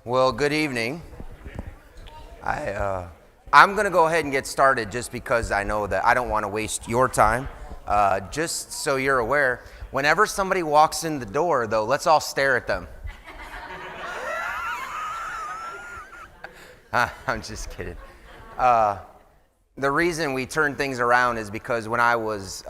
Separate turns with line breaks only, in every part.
Well, good evening. I'm going to go ahead and get started just because I know that I don't want to waste your time. Just so you're aware, whenever somebody walks in the door, though, let's all stare at them. I'm just kidding. The reason we turn things around is because when I was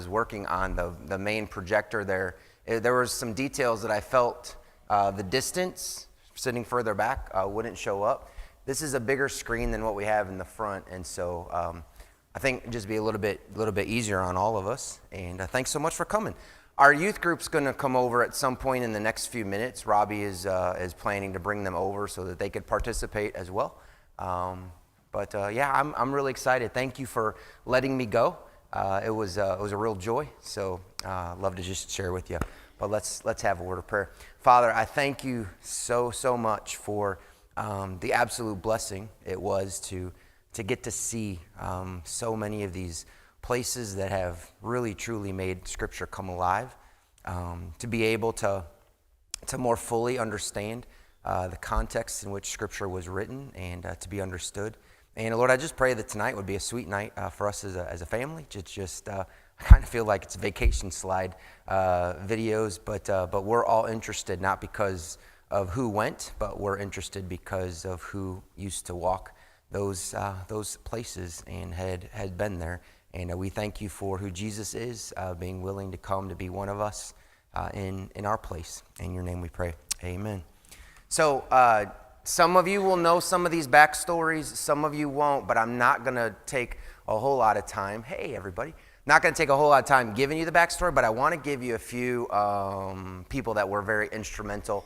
working on the main projector there was some details that I felt the distance sitting further back wouldn't show up. This is a bigger screen than what we have in the front, and so I think it'd just be a little bit easier on all of us. And thanks so much for coming. Our youth group's going to come over at some point in the next few minutes. Robbie is planning to bring them over so that they could participate as well. But I'm really excited. Thank you for letting me go. It was a real joy. So love to just share with you. But let's have a word of prayer. Father, I thank you so much for the absolute blessing it was to get to see so many of these places that have really truly made Scripture come alive. To be able to more fully understand the context in which Scripture was written and to be understood. And Lord, I just pray that tonight would be a sweet night for us as a family. I kind of feel like it's vacation slide videos, but we're all interested not because of who went, but we're interested because of who used to walk those places and had been there. And we thank you for who Jesus is, being willing to come to be one of us in our place. In your name we pray. Amen. So some of you will know some of these backstories, some of you won't, but I'm not going to take a whole lot of time. Hey, everybody. Not going to take a whole lot of time giving you the backstory, but I want to give you a few people that were very instrumental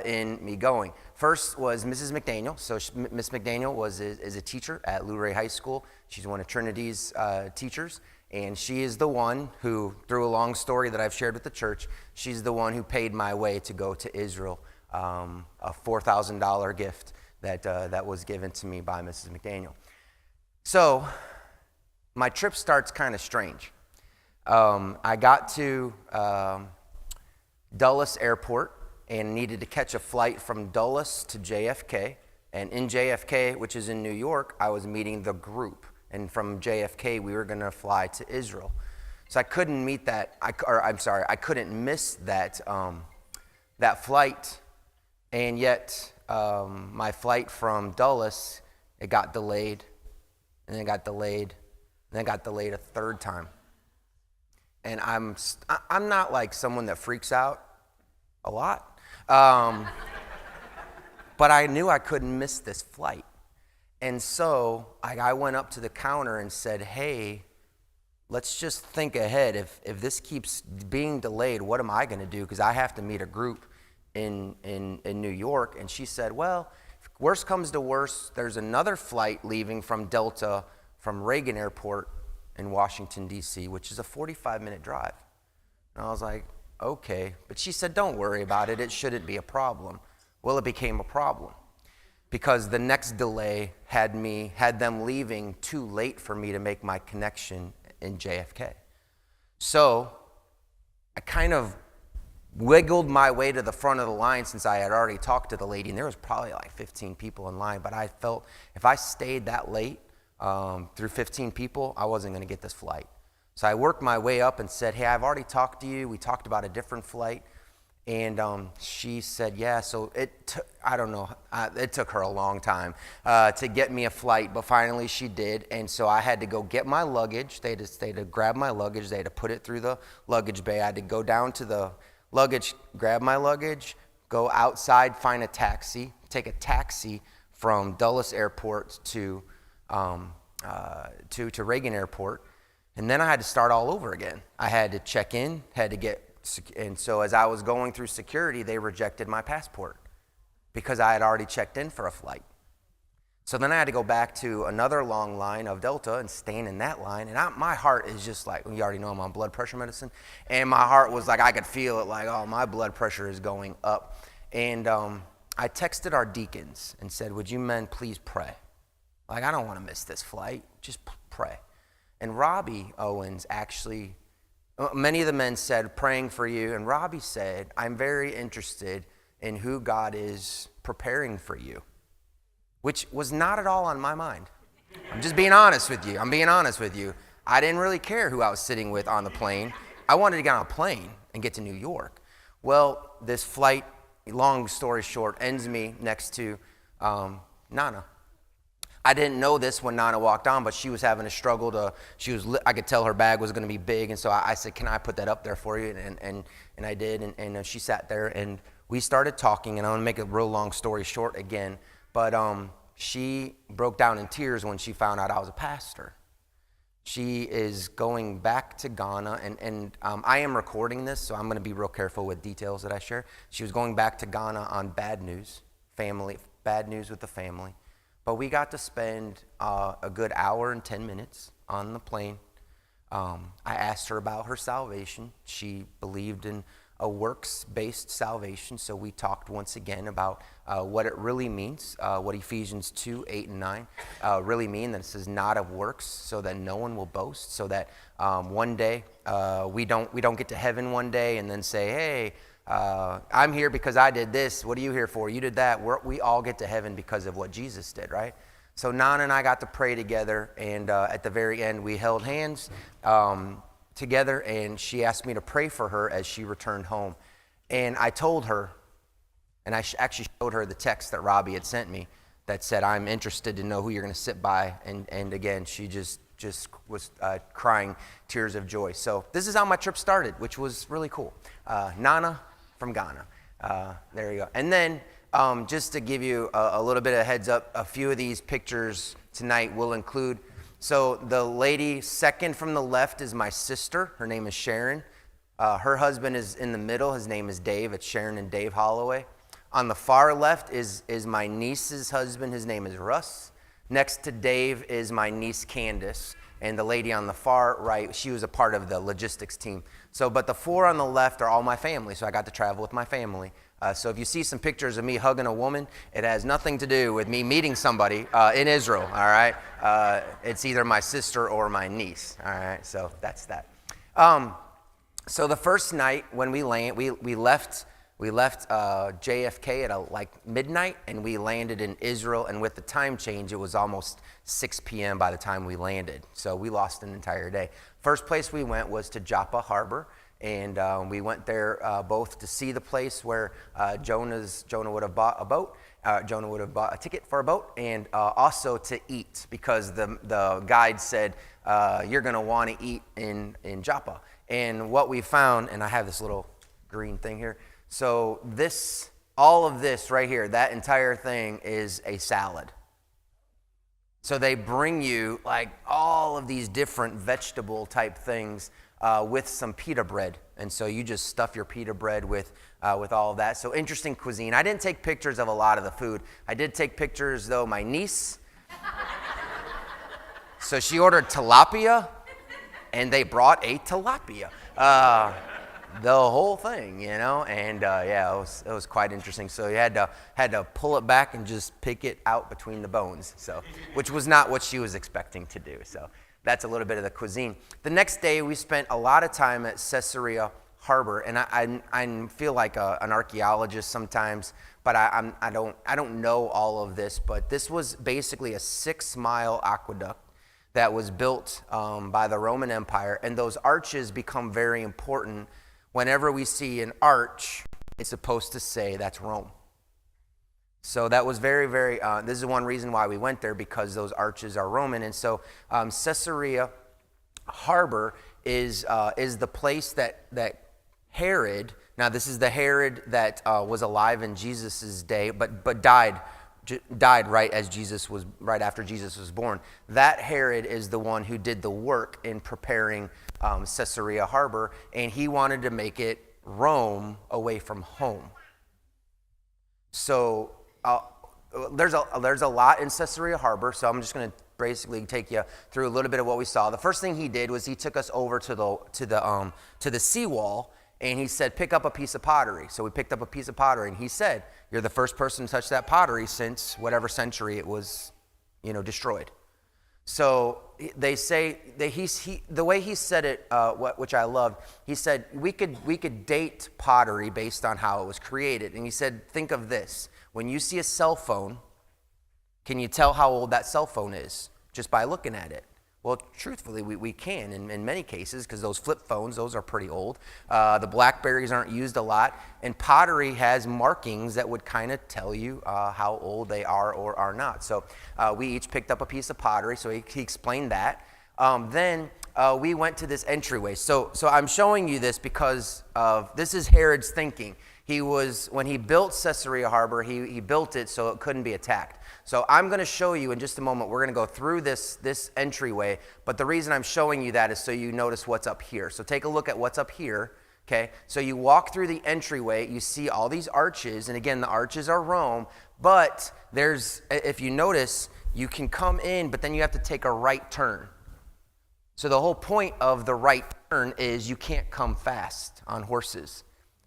in me going. First was Mrs. McDaniel. So Miss McDaniel is a teacher at Luray High School. She's one of Trinity's teachers, and she is the one who, through a long story that I've shared with the church, she's the one who paid my way to go to Israel, a $4,000 gift that was given to me by Mrs. McDaniel. So my trip starts kind of strange. I got to Dulles Airport and needed to catch a flight from Dulles to JFK. And in JFK, which is in New York, I was meeting the group. And from JFK, we were going to fly to Israel. So I couldn't meet that. I couldn't miss that flight. And yet, my flight from Dulles, it got delayed, and then it got delayed. And then got delayed a third time. And I'm not like someone that freaks out a lot. But I knew I couldn't miss this flight. And so I went up to the counter and said, hey, let's just think ahead. If this keeps being delayed, what am I going to do? Because I have to meet a group in New York. And she said, well, if worst comes to worst, there's another flight leaving from Delta from Reagan Airport in Washington, D.C., which is a 45-minute drive. And I was like, okay. But she said, don't worry about it. It shouldn't be a problem. Well, it became a problem because the next delay had them leaving too late for me to make my connection in JFK. So I kind of wiggled my way to the front of the line since I had already talked to the lady, and there was probably like 15 people in line, but I felt if I stayed that late, through 15 people, I wasn't going to get this flight. So I worked my way up and said, hey, I've already talked to you. We talked about a different flight. And she said, yeah. So it took her a long time to get me a flight, but finally she did. And so I had to go get my luggage. They had to grab my luggage. They had to put it through the luggage bay. I had to go down to the luggage, grab my luggage, go outside, find a taxi, take a taxi from Dulles Airport to Reagan Airport, and then I had to start all over again. I had to check in, and so as I was going through security, they rejected my passport because I had already checked in for a flight. So then I had to go back to another long line of Delta and stand in that line, and my heart is just like, you already know I'm on blood pressure medicine, and my heart was like, I could feel it like, oh, my blood pressure is going up. And I texted our deacons and said, would you men please pray? Like, I don't want to miss this flight. Just pray. And Robbie Owens actually, many of the men said, praying for you. And Robbie said, I'm very interested in who God is preparing for you, which was not at all on my mind. I'm just being honest with you. I didn't really care who I was sitting with on the plane. I wanted to get on a plane and get to New York. Well, this flight, long story short, ends me next to Nana. I didn't know this when Nana walked on, but she was having a struggle I could tell her bag was going to be big, and so I said, can I put that up there for you? And I did, and she sat there, and we started talking, and I want to make a real long story short again, but she broke down in tears when she found out I was a pastor. She is going back to Ghana, and I am recording this, so I'm going to be real careful with details that I share. She was going back to Ghana on bad news with the family. But we got to spend a good hour and 10 minutes on the plane. I asked her about her salvation. She believed in a works-based salvation, so we talked once again about what it really means, what Ephesians 2, 8, and 9 really mean, that it says not of works, so that no one will boast, so that one day we don't get to heaven one day and then say, hey, I'm here because I did this. What are you here for? You did that. We all get to heaven because of what Jesus did, right? So Nana and I got to pray together, and at the very end, we held hands together, and she asked me to pray for her as she returned home. And I told her, and I actually showed her the text that Robbie had sent me that said, I'm interested to know who you're going to sit by. And again, she just was crying tears of joy. So this is how my trip started, which was really cool. Nana from Ghana. There you go. And then just to give you a little bit of heads up, a few of these pictures tonight will include, so the lady second from the left is my sister. Her name is Sharon. Her husband is in the middle. His name is Dave. It's Sharon and Dave Holloway. On the far left is my niece's husband. His name is Russ. Next to Dave is my niece Candace. And the lady on the far right, she was a part of the logistics team. So, but the four on the left are all my family, so I got to travel with my family. So if you see some pictures of me hugging a woman, it has nothing to do with me meeting somebody in Israel, all right? It's either my sister or my niece, all right? So that's that. So the first night when we left JFK at like midnight, and we landed in Israel, and with the time change, it was almost 6 p.m. by the time we landed. So we lost an entire day. First place we went was to Joppa Harbor, and we went there both to see the place where Jonah would have bought a boat. Jonah would have bought a ticket for a boat, and also to eat, because the guide said, you're going to want to eat in Joppa. And what we found, and I have this little green thing here, so all of this right here, that entire thing is a salad. So they bring you like all of these different vegetable type things with some pita bread. And so you just stuff your pita bread with all of that. So interesting cuisine. I didn't take pictures of a lot of the food. I did take pictures, though, my niece. So she ordered tilapia, and they brought a tilapia. The whole thing, you know, and yeah, it was quite interesting. So you had to pull it back and just pick it out between the bones. So, which was not what she was expecting to do. So that's a little bit of the cuisine. The next day, we spent a lot of time at Caesarea Harbor, and I feel like an archaeologist sometimes, but I don't know all of this. But this was basically a 6-mile aqueduct that was built by the Roman Empire, and those arches become very important. Whenever we see an arch, it's supposed to say that's Rome. So that was very, very, this is one reason why we went there, because those arches are Roman. And so Caesarea Harbor is the place that Herod, now this is the Herod that was alive in Jesus' day, but died right after Jesus was born. That Herod is the one who did the work in preparing Caesarea Harbor, and he wanted to make it Rome away from home. So there's a lot in Caesarea Harbor, so I'm just going to basically take you through a little bit of what we saw. The first thing he did was he took us over to the seawall, and he said, pick up a piece of pottery. So we picked up a piece of pottery, and he said, you're the first person to touch that pottery since whatever century it was, destroyed. So they say that the way he said it, which I loved, he said we could date pottery based on how it was created. And he said, think of this: When you see a cell phone, can you tell how old that cell phone is just by looking at it? Well, truthfully, we can in many cases, because those flip phones, those are pretty old. The Blackberries aren't used a lot, and pottery has markings that would kind of tell you how old they are or are not. So we each picked up a piece of pottery, so he explained that. Then we went to this entryway. So I'm showing you this because this is Herod's thinking. When he built Caesarea Harbor, he built it so it couldn't be attacked. So I'm going to show you in just a moment. We're going to go through this entryway, but the reason I'm showing you that is so you notice what's up here. So take a look at what's up here, okay? So you walk through the entryway, you see all these arches, and again, the arches are Rome, but if you notice, you can come in, but then you have to take a right turn. So the whole point of the right turn is you can't come fast on horses.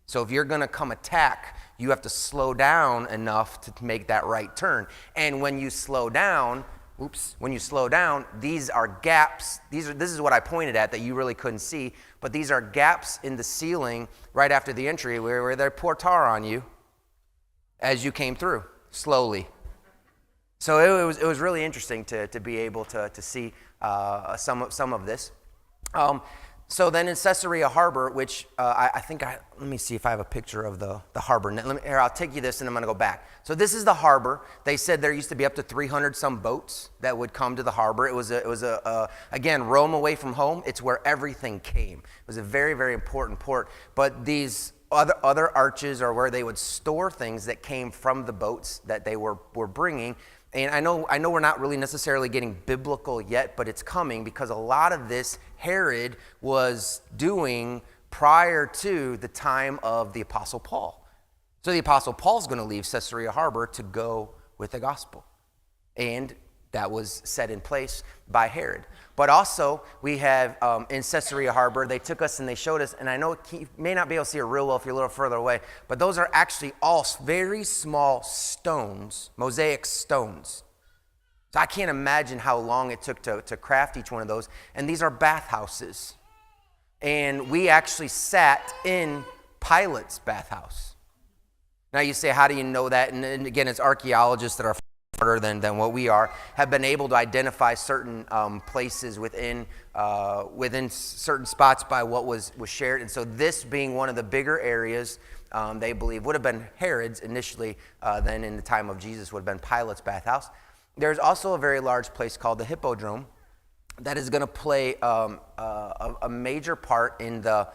So if you're going to come attack, you have to slow down enough to make that right turn. And when you slow down, these are gaps. This is what I pointed at that you really couldn't see, but these are gaps in the ceiling right after the entry where they pour tar on you as you came through slowly. So it was really interesting to be able to see some of this. So then in Caesarea Harbor, which let me see if I have a picture of the harbor. I'll take you this and I'm going to go back. So this is the harbor. They said there used to be up to 300 some boats that would come to the harbor. It was again, Rome away from home. It's where everything came. It was a very, very important port. But these other arches are where they would store things that came from the boats that they were bringing. And I know we're not really necessarily getting biblical yet, but it's coming because a lot of this Herod was doing prior to the time of the Apostle Paul. So the Apostle Paul's going to leave Caesarea Harbor to go with the gospel. And that was set in place by Herod. But also, we have in Caesarea Harbor, they took us and they showed us, and I know you may not be able to see it real well if you're a little further away, but those are actually all very small stones, mosaic stones. So I can't imagine how long it took to craft each one of those. And these are bathhouses. And we actually sat in Pilate's bathhouse. Now you say, how do you know that? And again, it's archaeologists that are smarter than what we are, have been able to identify certain places within certain spots by what was shared. And so this being one of the bigger areas, they believe would have been Herod's initially, then in the time of Jesus would have been Pilate's bathhouse. There's also a very large place called the Hippodrome that is going to play a major part in the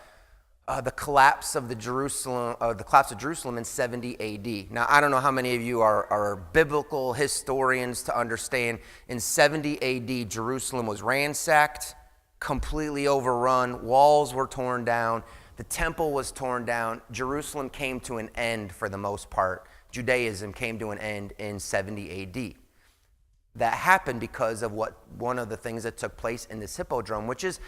collapse of Jerusalem in 70 A.D. Now, I don't know how many of you are biblical historians to understand. In 70 A.D., Jerusalem was ransacked, completely overrun. Walls were torn down. The temple was torn down. Jerusalem came to an end for the most part. Judaism came to an end in 70 A.D. That happened because of one of the things that took place in this Hippodrome, which is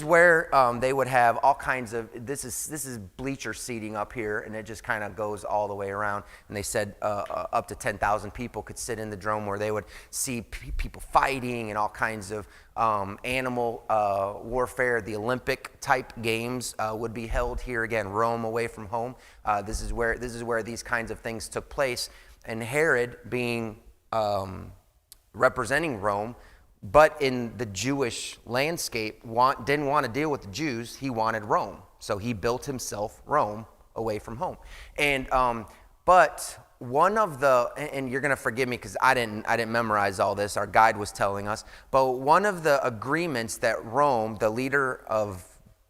where they would have all kinds of, this is bleacher seating up here, and it just kind of goes all the way around. And they said up to 10,000 people could sit in the Drome, where they would see people fighting and all kinds of animal warfare. The Olympic type games would be held here again, Rome away from home. This is where these kinds of things took place. And Herod, being representing Rome, but in the Jewish landscape, didn't want to deal with the Jews. He wanted Rome, so he built himself Rome away from home. And but one of the, and you're going to forgive me because I didn't memorize all this. Our guide was telling us, but one of the agreements that Rome, the leader of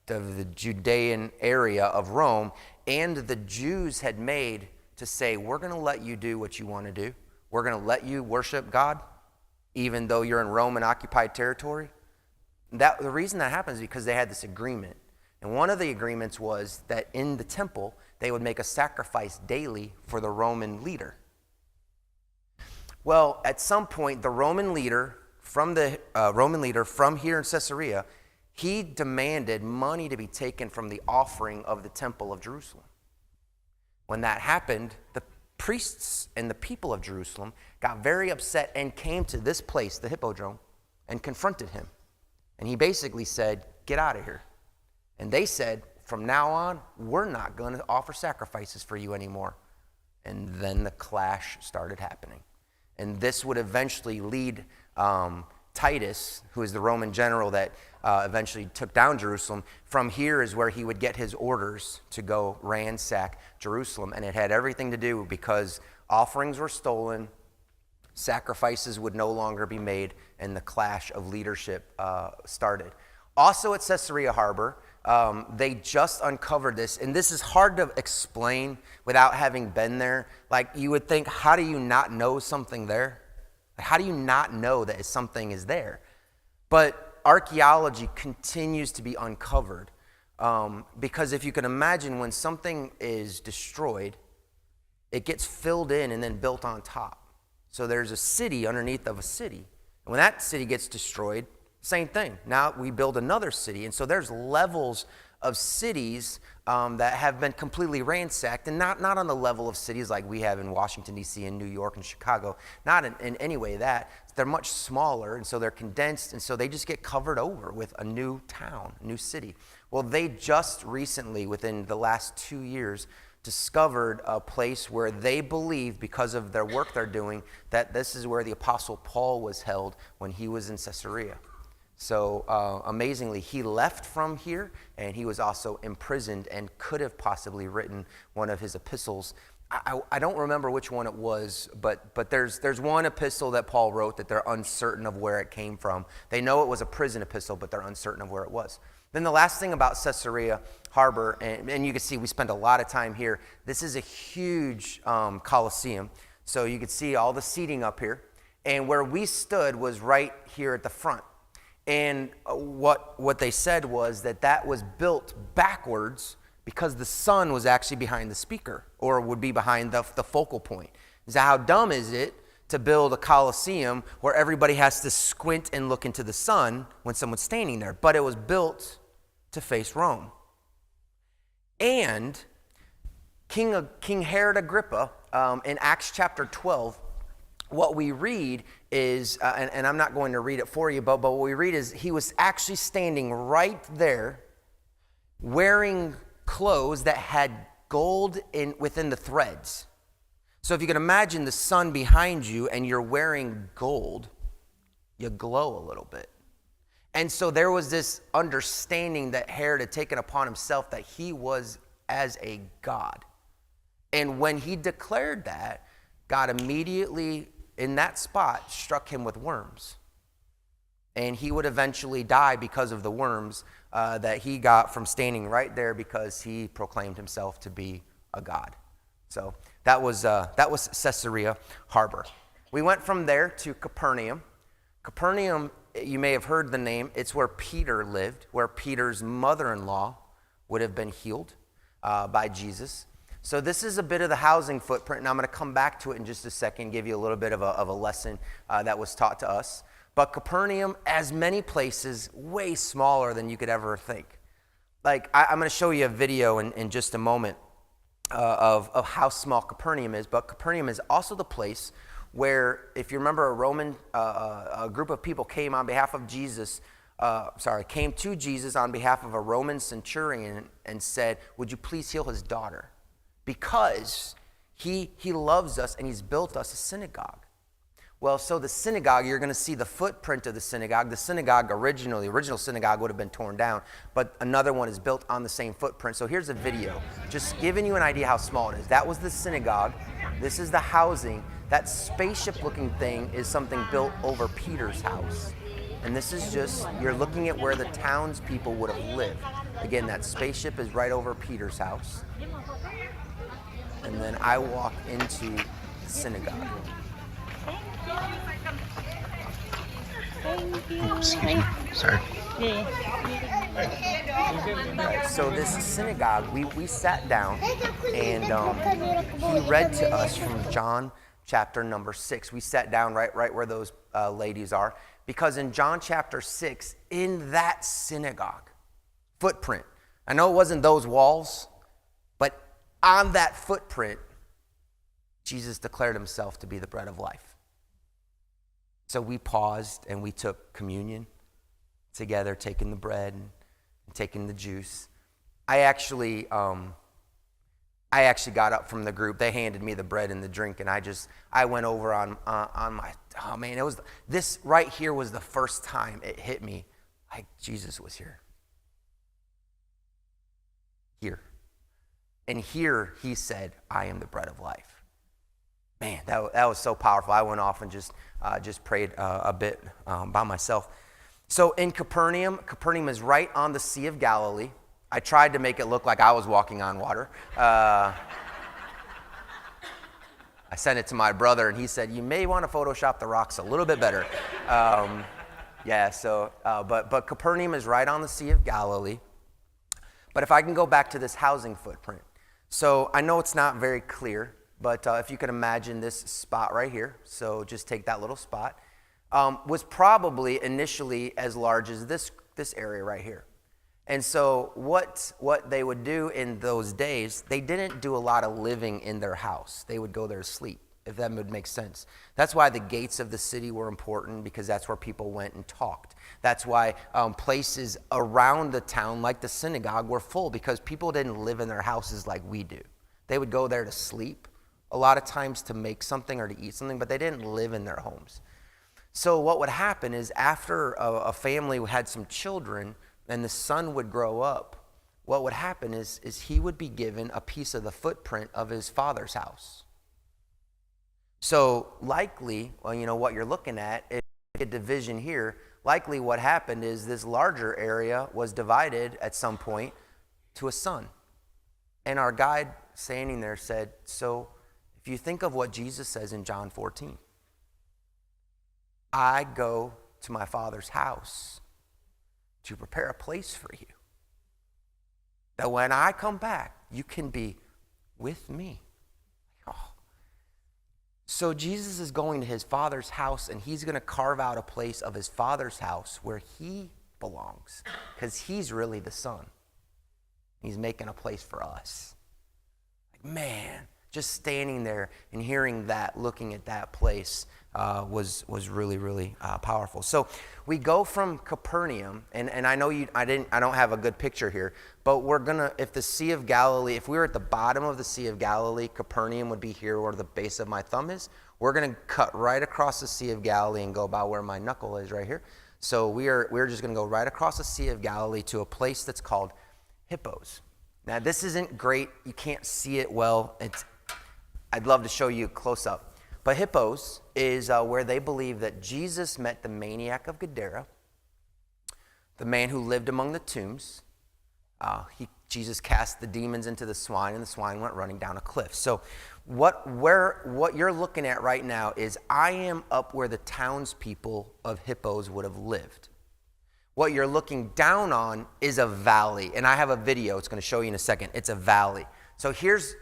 the Judean area of Rome, and the Jews had made to say, we're going to let you do what you want to do. We're going to let you worship God, even though you're in Roman occupied territory. The reason that happens is because they had this agreement. And one of the agreements was that in the temple, they would make a sacrifice daily for the Roman leader. Well, at some point, the Roman leader from here in Caesarea, he demanded money to be taken from the offering of the temple of Jerusalem. When that happened, the priests and the people of Jerusalem got very upset and came to this place, the Hippodrome, and confronted him. And he basically said, get out of here. And they said, from now on, we're not going to offer sacrifices for you anymore. And then the clash started happening. And this would eventually lead Titus, who is the Roman general that eventually took down Jerusalem. From here is where he would get his orders to go ransack Jerusalem. And it had everything to do because offerings were stolen, sacrifices would no longer be made, and the clash of leadership started. Also at Caesarea Harbor, they just uncovered this, and this is hard to explain without having been there. Like, you would think, how do you not know something there? How do you not know that something is there? But archaeology continues to be uncovered, because if you can imagine, when something is destroyed, it gets filled in and then built on top. So there's a city underneath of a city. And when that city gets destroyed, same thing. Now we build another city. And so there's levels of cities that have been completely ransacked, and not on the level of cities like we have in Washington, D.C., and New York and Chicago. Not in any way that. They're much smaller, and so they're condensed, and so they just get covered over with a new town, a new city. Well, they just recently, within the last 2 years, discovered a place where they believe, because of their work they're doing, that this is where the Apostle Paul was held when he was in Caesarea. So amazingly, he left from here, and he was also imprisoned and could have possibly written one of his epistles. I don't remember which one it was, but there's one epistle that Paul wrote that they're uncertain of where it came from. They know it was a prison epistle, but they're uncertain of where it was. Then the last thing about Caesarea Harbor, and you can see we spend a lot of time here. This is a huge Colosseum, so you could see all the seating up here. And where we stood was right here at the front. And what they said was that was built backwards because the sun was actually behind the speaker, or would be behind the focal point. So how dumb is it to build a Colosseum where everybody has to squint and look into the sun when someone's standing there? But it was built to face Rome. And King Herod Agrippa, in Acts chapter 12, what we read is, and I'm not going to read it for you, but what we read is he was actually standing right there wearing clothes that had gold within the threads. So if you can imagine the sun behind you and you're wearing gold, you glow a little bit. And so there was this understanding that Herod had taken upon himself that he was as a god. And when he declared that, God immediately in that spot struck him with worms. And he would eventually die because of the worms that he got from standing right there because he proclaimed himself to be a god. So that was Caesarea Harbor. We went from there to Capernaum. Capernaum, you may have heard the name. It's where Peter lived, where Peter's mother-in-law would have been healed by Jesus. So this is a bit of the housing footprint, and I'm going to come back to it in just a second, give you a little bit of a lesson that was taught to us. But Capernaum, as many places, way smaller than you could ever think. Like, I'm going to show you a video in just a moment of how small Capernaum is, but Capernaum is also the place where, if you remember, a group of people came on behalf of Jesus, came to Jesus on behalf of a Roman centurion and said, would you please heal his daughter? Because he loves us and he's built us a synagogue. Well, so the synagogue, you're going to see the footprint of the synagogue. The synagogue the original synagogue would have been torn down, but another one is built on the same footprint. So here's a video, just giving you an idea how small it is. That was the synagogue. This is the housing. That spaceship-looking thing is something built over Peter's house. And this is just, you're looking at where the townspeople would have lived. Again, that spaceship is right over Peter's house. And then I walk into the synagogue.
Excuse me. Sorry.
Right, so this synagogue, we sat down, and he read to us from John chapter number 6. We sat down right where those ladies are, because in John chapter 6, in that synagogue footprint, I know it wasn't those walls, but on that footprint, Jesus declared himself to be the bread of life. So we paused and we took communion together, taking the bread and taking the juice. I actually, I actually got up from the group. They handed me the bread and the drink, and I went over on my, oh man, this right here was the first time it hit me like Jesus was here. Here. And here he said, I am the bread of life. Man, that was so powerful. I went off and just prayed a bit by myself. So in Capernaum is right on the Sea of Galilee. I tried to make it look like I was walking on water. I sent it to my brother, and he said, you may want to Photoshop the rocks a little bit better. But Capernaum is right on the Sea of Galilee. But if I can go back to this housing footprint. So I know it's not very clear, but if you can imagine this spot right here, so just take that little spot, was probably initially as large as this area right here. And so what they would do in those days, they didn't do a lot of living in their house. They would go there to sleep, if that would make sense. That's why the gates of the city were important, because that's where people went and talked. That's why places around the town, like the synagogue, were full, because people didn't live in their houses like we do. They would go there to sleep, a lot of times to make something or to eat something, but they didn't live in their homes. So what would happen is after a family had some children and the son would grow up, what would happen is he would be given a piece of the footprint of his father's house. So likely, well, you know, what you're looking at, if you get a division here, likely what happened is this larger area was divided at some point to a son. And our guide standing there said, so if you think of what Jesus says in John 14, I go to my Father's house to prepare a place for you, that when I come back, you can be with me. Oh. So Jesus is going to his Father's house, and he's going to carve out a place of his Father's house where he belongs, because he's really the Son. He's making a place for us. Like, man, just standing there and hearing that, looking at that place was really, really powerful. So we go from Capernaum, and I know I don't have a good picture here, but we're gonna, if the Sea of Galilee, if we were at the bottom of the Sea of Galilee, Capernaum would be here where the base of my thumb is. We're gonna cut right across the Sea of Galilee and go about where my knuckle is right here. So we're just gonna go right across the Sea of Galilee to a place that's called Hippos. Now this isn't great, you can't see it well. I'd love to show you close up. But Hippos is where they believe that Jesus met the maniac of Gadara, the man who lived among the tombs. Jesus cast the demons into the swine, and the swine went running down a cliff. So what you're looking at right now is I am up where the townspeople of Hippos would have lived. What you're looking down on is a valley, and I have a video it's going to show you in a second. It's a valley. So here's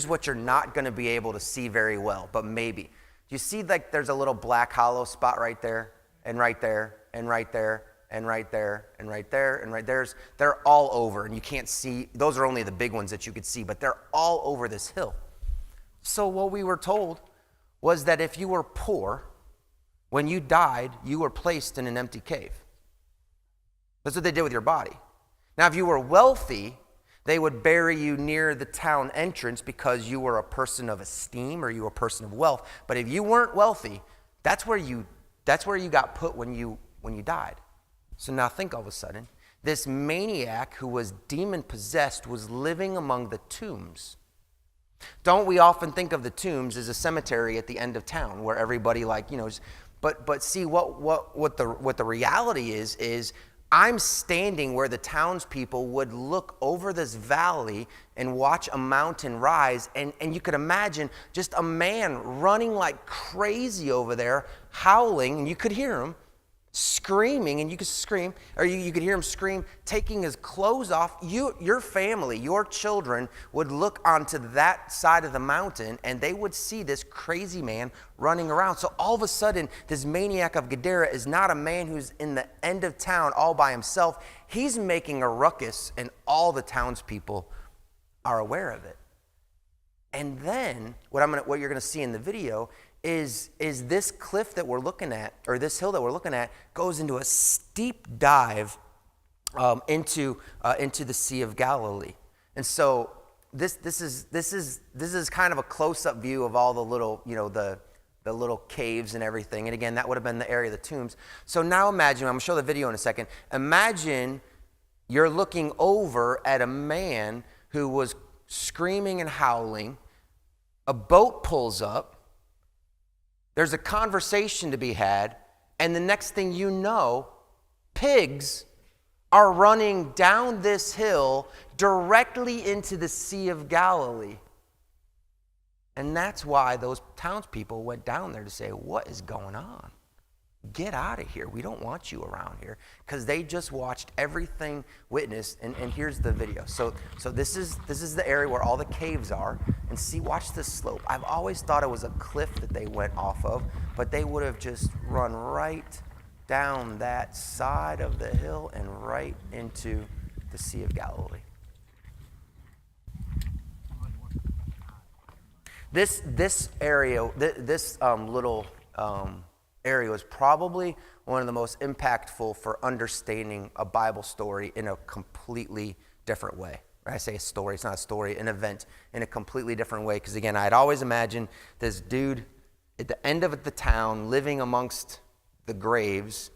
what you're not going to be able to see very well, but maybe. Do you see like there's a little black hollow spot right there, and right there, and right there, and right there, and right there, and right there? They're all over, and you can't see. Those are only the big ones that you could see, but they're all over this hill. So what we were told was that if you were poor, when you died, you were placed in an empty cave. That's what they did with your body. Now, if you were wealthy, they would bury you near the town entrance because you were a person of esteem or you were a person of wealth. But if you weren't wealthy, that's where you got put when you died. So now think all of a sudden, this maniac who was demon possessed was living among the tombs. Don't we often think of the tombs as a cemetery at the end of town where everybody but see what the reality is I'm standing where the townspeople would look over this valley and watch a mountain rise, and you could imagine just a man running like crazy over there, howling, and you could hear him screaming, and you could scream, or you could hear him scream, taking his clothes off. Your family, your children would look onto that side of the mountain, and they would see this crazy man running around. So all of a sudden, this maniac of Gadara is not a man who's in the end of town all by himself. He's making a ruckus, and all the townspeople are aware of it. And then what you're going to see in the video is this cliff that we're looking at, or this hill that we're looking at, goes into a steep dive into the Sea of Galilee. And so this is kind of a close-up view of all the little, the little caves and everything. And again, that would have been the area of the tombs. So now imagine, I'm going to show the video in a second. Imagine you're looking over at a man who was screaming and howling. A boat pulls up. There's a conversation to be had. And the next thing you know, pigs are running down this hill directly into the Sea of Galilee. And that's why those townspeople went down there to say, what is going on? Get out of here. We don't want you around here. Because they just watched everything witnessed. And here's the video. So this is the area where all the caves are. And see, watch this slope. I've always thought it was a cliff that they went off of. But they would have just run right down that side of the hill and right into the Sea of Galilee. This area, this little area was probably one of the most impactful for understanding a Bible story in a completely different way. I say a story, it's not a story, an event in a completely different way. Because again, I'd always imagined this dude at the end of the town living amongst the graves,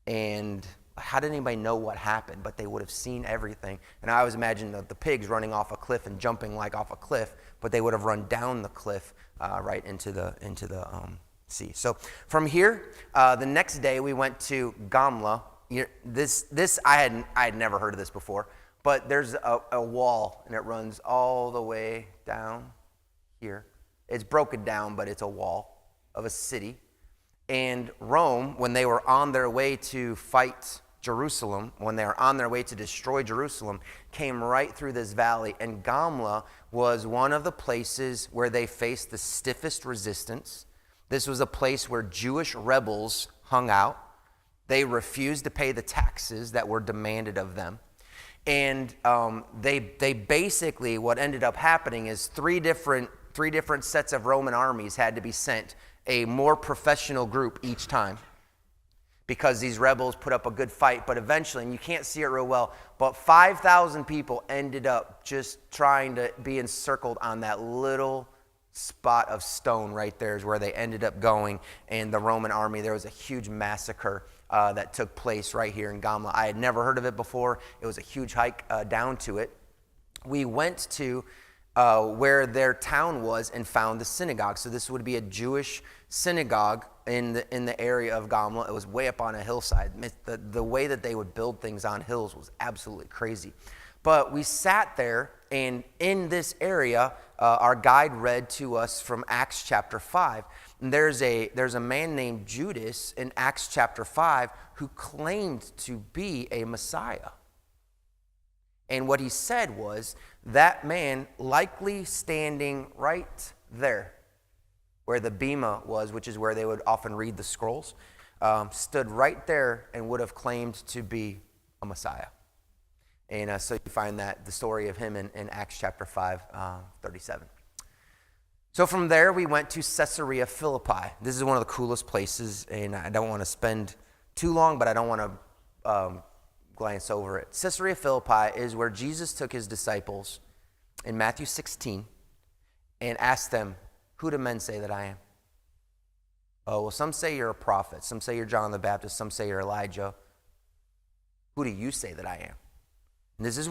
and how did anybody know what happened? But they would have seen everything. And I always imagined the pigs running off a cliff and jumping like off a cliff, but they would have run down the cliff right into the sea. So from here, the next day we went to Gamla. This I had never heard of this before, but there's a wall and it runs all the way down here. It's broken down, but it's a wall of a city. And Rome, when they were on their way to fight Jerusalem, when they were on their way to destroy Jerusalem, came right through this valley. And Gamla was one of the places where they faced the stiffest resistance. This was a place where Jewish rebels hung out. They refused to pay the taxes that were demanded of them. And they basically, what ended up happening is three different sets of Roman armies had to be sent, a more professional group each time, because these rebels put up a good fight. But eventually, and you can't see it real well, but 5,000 people ended up just trying to be encircled on that little spot of stone right there is where they ended up going. And the Roman army, there was a huge massacre that took place right here in Gamla. I had never heard of it before. It was a huge hike down to it. We went to where their town was and found the synagogue. So this would be a Jewish synagogue in the area of Gamla. It was way up on a hillside. The way that they would build things on hills was absolutely crazy. But we sat there, and in this area, our guide read to us from Acts chapter 5. And there's a man named Judas in Acts chapter 5 who claimed to be a Messiah. And what he said was, that man, likely standing right there where the bema was, which is where they would often read the scrolls, stood right there and would have claimed to be a Messiah. And so you find that the story of him in Acts chapter 5, 37. So from there, we went to Caesarea Philippi. This is one of the coolest places, and I don't want to spend too long, but I don't want to glance over it. Caesarea Philippi is where Jesus took his disciples in Matthew 16 and asked them, who do men say that I am? Oh, well, some say you're a prophet. Some say you're John the Baptist. Some say you're Elijah. Who do you say that I am? And this is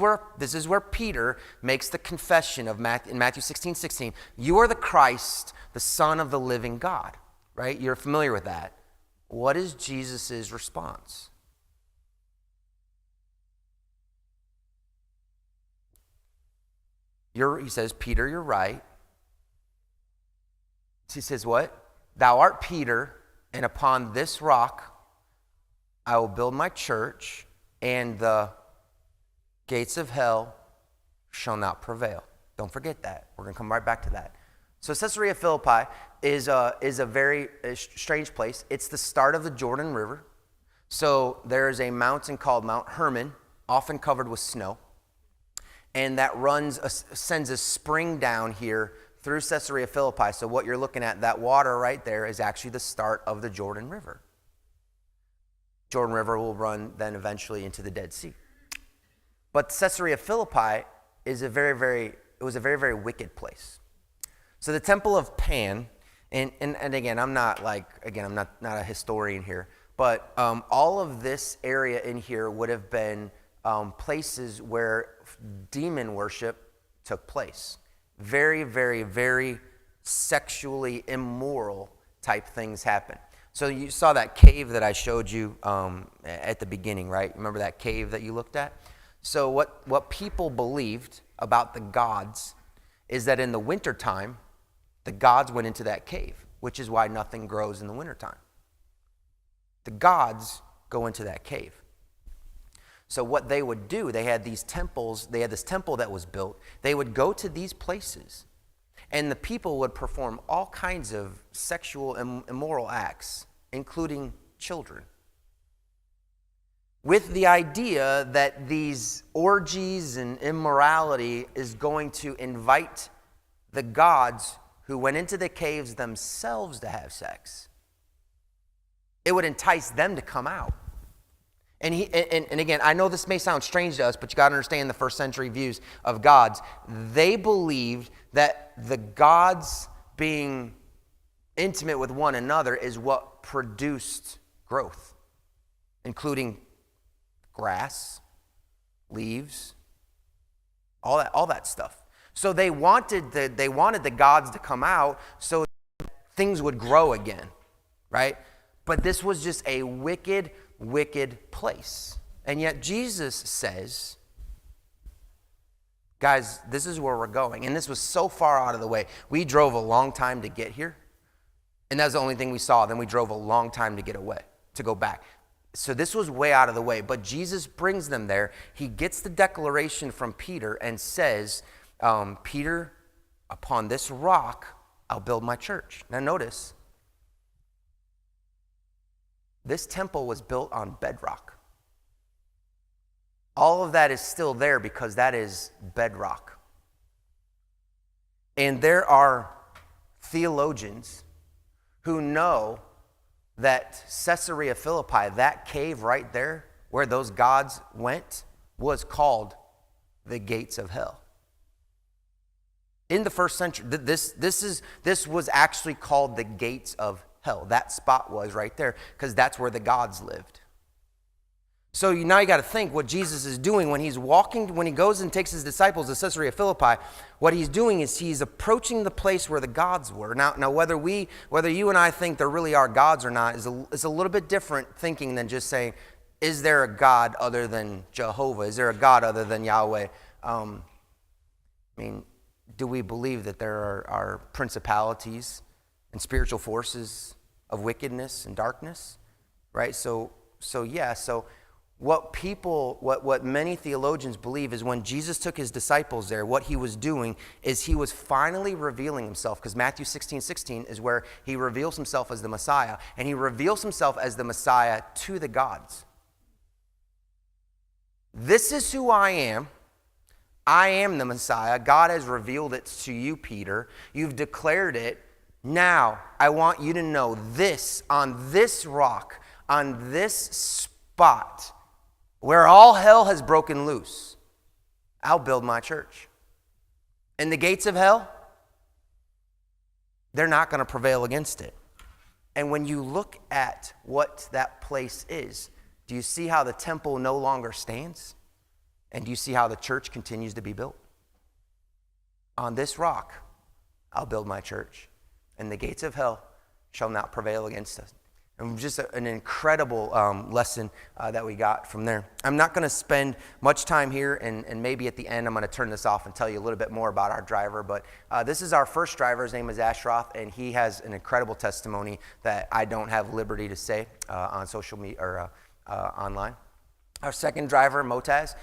where Peter makes the confession of in Matthew 16:16. You are the Christ, the Son of the living God. Right? You're familiar with that. What is Jesus' response? He says, Peter, you're right. He says, what? Thou art Peter, and upon this rock I will build my church, and the gates of hell shall not prevail. Don't forget that. We're going to come right back to that. So Caesarea Philippi is a very strange place. It's the start of the Jordan River. So there is a mountain called Mount Hermon, often covered with snow. And that sends a spring down here through Caesarea Philippi. So what you're looking at, that water right there, is actually the start of the Jordan River. Jordan River will run then eventually into the Dead Sea. But Caesarea Philippi is a very, very a very, very wicked place. So the Temple of Pan, and again, I'm not a historian here, but all of this area in here would have been places where demon worship took place. Very, very, very sexually immoral type things happen. So you saw that cave that I showed you at the beginning, right? Remember that cave that you looked at? So what people believed about the gods is that in the wintertime, the gods went into that cave, which is why nothing grows in the wintertime. The gods go into that cave. So what they would do, they had these temples, they had this temple that was built. They would go to these places, and the people would perform all kinds of sexual immoral acts, including children, with the idea that these orgies and immorality is going to invite the gods who went into the caves themselves to have sex. It would entice them to come out. And again, I know this may sound strange to us, but you got to understand the first century views of gods. They believed that the gods being intimate with one another is what produced growth, including grass, leaves, all that stuff. So they wanted the gods to come out so things would grow again, right? But this was just a wicked place. And yet Jesus says, guys, this is where we're going. And this was so far out of the way. We drove a long time to get here. And that's the only thing we saw. Then we drove a long time to get away, to go back. So this was way out of the way. But Jesus brings them there. He gets the declaration from Peter and says, Peter, upon this rock, I'll build my church. Now notice, this temple was built on bedrock. All of that is still there because that is bedrock. And there are theologians who know that Caesarea Philippi, that cave right there where those gods went, was called the gates of hell. In the first century, this was actually called the gates of hell. That spot was right there because that's where the gods lived. So now you got to think what Jesus is doing when he's walking, when he goes and takes his disciples to Caesarea Philippi. What he's doing is he's approaching the place where the gods were. Now whether you and I think there really are gods or not is a little bit different thinking than just saying, is there a God other than Jehovah? Is there a God other than Yahweh? Do we believe that there are principalities and spiritual forces of wickedness and darkness? Right? So what many theologians believe is when Jesus took his disciples there, what he was doing is he was finally revealing himself, because Matthew 16:16 is where he reveals himself as the Messiah, and he reveals himself as the Messiah to the gods. This is who I am. I am the Messiah. God has revealed it to you, Peter. You've declared it. Now, I want you to know this, on this rock, on this spot, where all hell has broken loose, I'll build my church. And the gates of hell, they're not going to prevail against it. And when you look at what that place is, do you see how the temple no longer stands? And do you see how the church continues to be built? On this rock, I'll build my church, and the gates of hell shall not prevail against us. And just an incredible lesson that we got from there. I'm not going to spend much time here, and maybe at the end I'm going to turn this off and tell you a little bit more about our driver. But this is our first driver. His name is Ashroth, and he has an incredible testimony that I don't have liberty to say on social media or online. Our second driver, Motaz,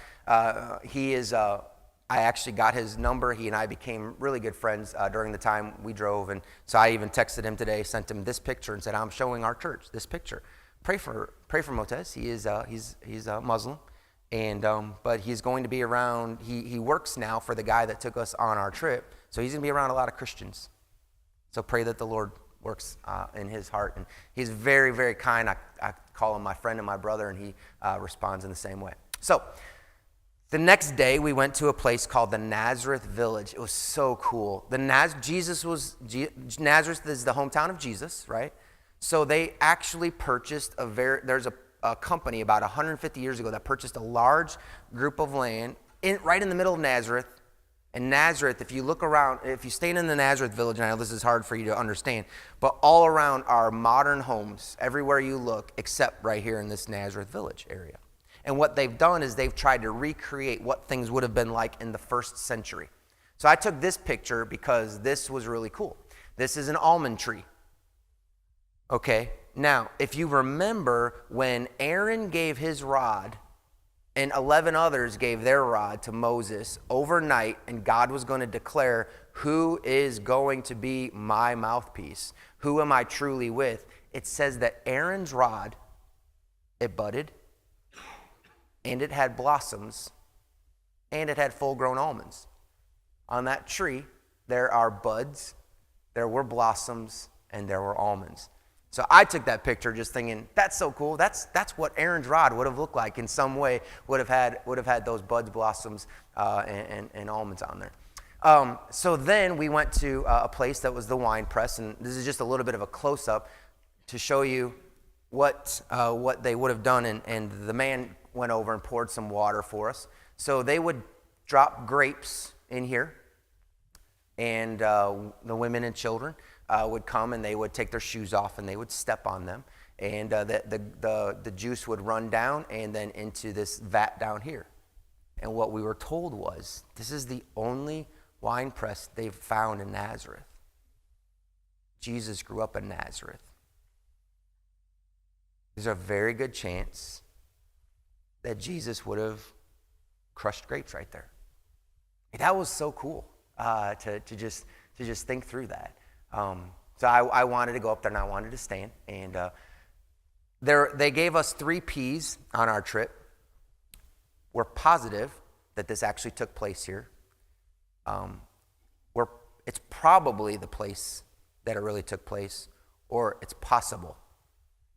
I actually got his number. He and I became really good friends during the time we drove, and so I even texted him today, sent him this picture, and said, "I'm showing our church this picture. Pray for Motaz. He's a Muslim, and but he's going to be around. He works now for the guy that took us on our trip, so he's going to be around a lot of Christians. So pray that the Lord works in his heart, and he's very, very kind. I call him my friend and my brother, and he responds in the same way. So The next day, we went to a place called the Nazareth Village. It was so cool. Nazareth is the hometown of Jesus, right? So they actually purchased there's a company about 150 years ago that purchased a large group of land right in the middle of Nazareth. And Nazareth, if you look around, if you stay in the Nazareth Village, and I know this is hard for you to understand, but all around are modern homes, everywhere you look, except right here in this Nazareth Village area. And what they've done is they've tried to recreate what things would have been like in the first century. So I took this picture because this was really cool. This is an almond tree. Okay, now, if you remember when Aaron gave his rod and 11 others gave their rod to Moses overnight, and God was going to declare who is going to be my mouthpiece, who am I truly with, it says that Aaron's rod, it budded, and it had blossoms, and it had full-grown almonds. On that tree, there are buds, there were blossoms, and there were almonds. So I took that picture just thinking, that's so cool. That's what Aaron's rod would have looked like in some way, would have had those buds, blossoms, and almonds on there. So then we went to a place that was the wine press, and this is just a little bit of a close-up to show you what they would have done, and the man went over and poured some water for us. So they would drop grapes in here, and the women and children would come, and they would take their shoes off, and they would step on them, and the juice would run down and then into this vat down here. And what we were told was, this is the only wine press they've found in Nazareth. Jesus grew up in Nazareth. There's a very good chance that Jesus would have crushed grapes right there. That was so cool to just think through that. So I wanted to go up there, and I wanted to stand. And they gave us 3 P's on our trip. We're positive that this actually took place here. It's probably the place that it really took place, or it's possible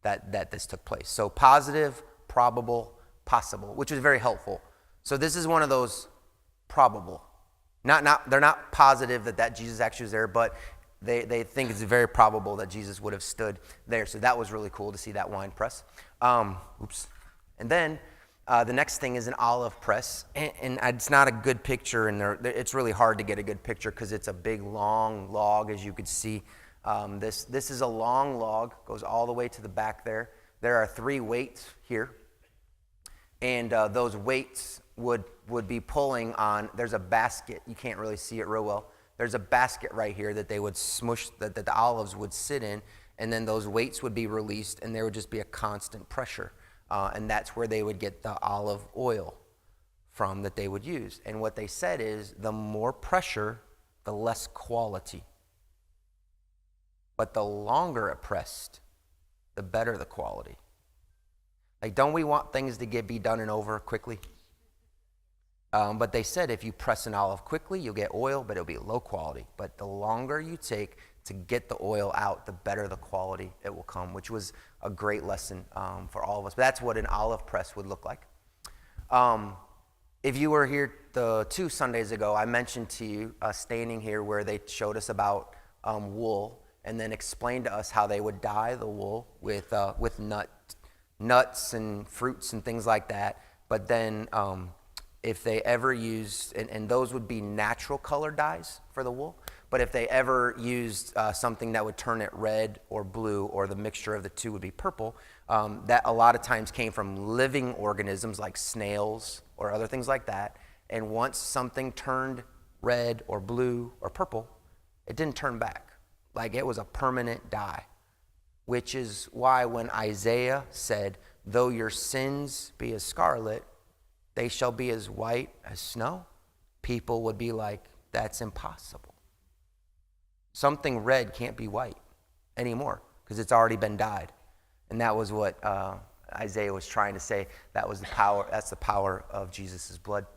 that this took place. So positive, probable, possible, which is very helpful. So this is one of those probable. They're not positive that Jesus actually was there, but they think it's very probable that Jesus would have stood there. So that was really cool to see that wine press. And then the next thing is an olive press. And it's not a good picture, and it's really hard to get a good picture because it's a big, long log, as you could see. This is a long log, goes all the way to the back there. There are 3 weights here. And those weights would be pulling on, there's a basket. You can't really see it real well. There's a basket right here that they would smush, that the olives would sit in, and then those weights would be released, and there would just be a constant pressure. And that's where they would get the olive oil from that they would use. And what they said is, the more pressure, the less quality. But the longer it pressed, the better the quality. Like, don't we want things to be done and over quickly? But they said if you press an olive quickly, you'll get oil, but it'll be low quality. But the longer you take to get the oil out, the better the quality it will come, which was a great lesson for all of us. But that's what an olive press would look like. If you were here the 2 Sundays ago, I mentioned to you standing here where they showed us about wool, and then explained to us how they would dye the wool with nuts and fruits and things like that. But then if they ever used, and those would be natural color dyes for the wool, but if they ever used something that would turn it red or blue, or the mixture of the two would be purple, that a lot of times came from living organisms like snails or other things like that. And once something turned red or blue or purple, it didn't turn back. Like, it was a permanent dye, which is why when Isaiah said, though your sins be as scarlet, they shall be as white as snow, people would be like, that's impossible. Something red can't be white anymore because it's already been dyed. And that was what Isaiah was trying to say. That was the power. That's the power of Jesus' blood.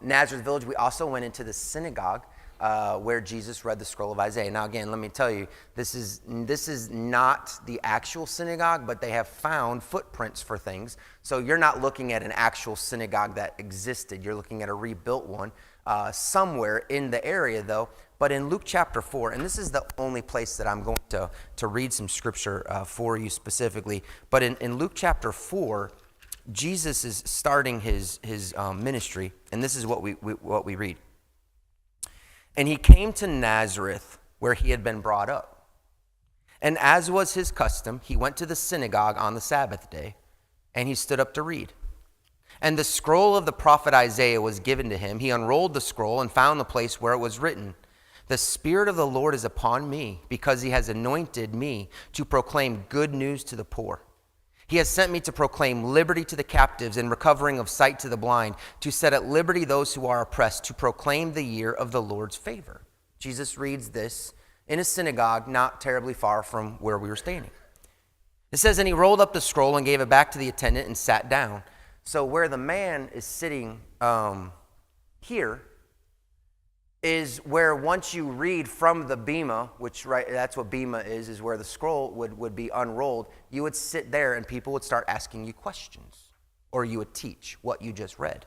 Nazareth Village, we also went into the synagogue. where Jesus read the scroll of Isaiah. Now, again, let me tell you, this is not the actual synagogue, but they have found footprints for things. So you're not looking at an actual synagogue that existed. You're looking at a rebuilt one somewhere in the area, though. But in Luke chapter 4, and this is the only place that I'm going to read some scripture for you specifically, but in Luke chapter 4, Jesus is starting his ministry, and this is what we read. And he came to Nazareth, where he had been brought up. And as was his custom, he went to the synagogue on the Sabbath day, and he stood up to read. And the scroll of the prophet Isaiah was given to him. He unrolled the scroll and found the place where it was written, "The Spirit of the Lord is upon me, because he has anointed me to proclaim good news to the poor. He has sent me to proclaim liberty to the captives and recovering of sight to the blind, to set at liberty those who are oppressed, to proclaim the year of the Lord's favor." Jesus reads this in a synagogue not terribly far from where we were standing. It says, "And he rolled up the scroll and gave it back to the attendant and sat down." So where the man is sitting here is where once you read from the bema, which that's what bema is where the scroll would be unrolled, you would sit there and people would start asking you questions, or you would teach what you just read.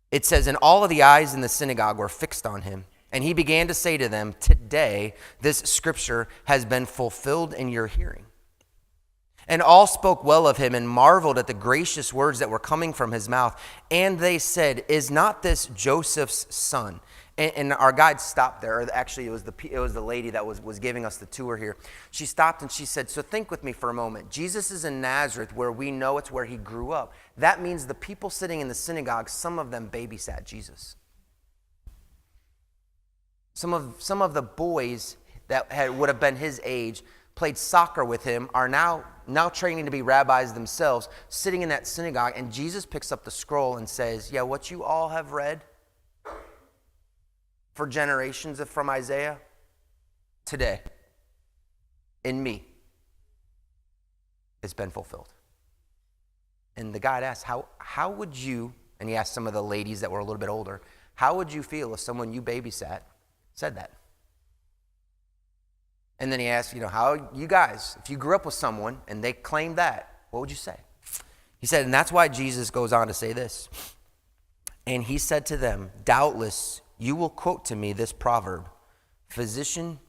It says, "And all of the eyes in the synagogue were fixed on him, and he began to say to them, 'Today this scripture has been fulfilled in your hearing.' And all spoke well of him and marveled at the gracious words that were coming from his mouth. And they said, 'Is not this Joseph's son?'" And our guide stopped there. Or actually, it was the lady that was giving us the tour here. She stopped and she said, "So think with me for a moment. Jesus is in Nazareth, where we know it's where he grew up. That means the people sitting in the synagogue, some of them babysat Jesus. Some of the boys that would have been his age, played soccer with him, are now training to be rabbis themselves, sitting in that synagogue, and Jesus picks up the scroll and says, "Yeah, what you all have read for generations from Isaiah, today, in me, it's been fulfilled." And the guy asked, how would you, and he asked some of the ladies that were a little bit older, how would you feel if someone you babysat said that? And then he asked, how you guys, if you grew up with someone and they claimed that, what would you say? He said, and that's why Jesus goes on to say this. "And he said to them, 'Doubtless you will quote to me this proverb, Physician,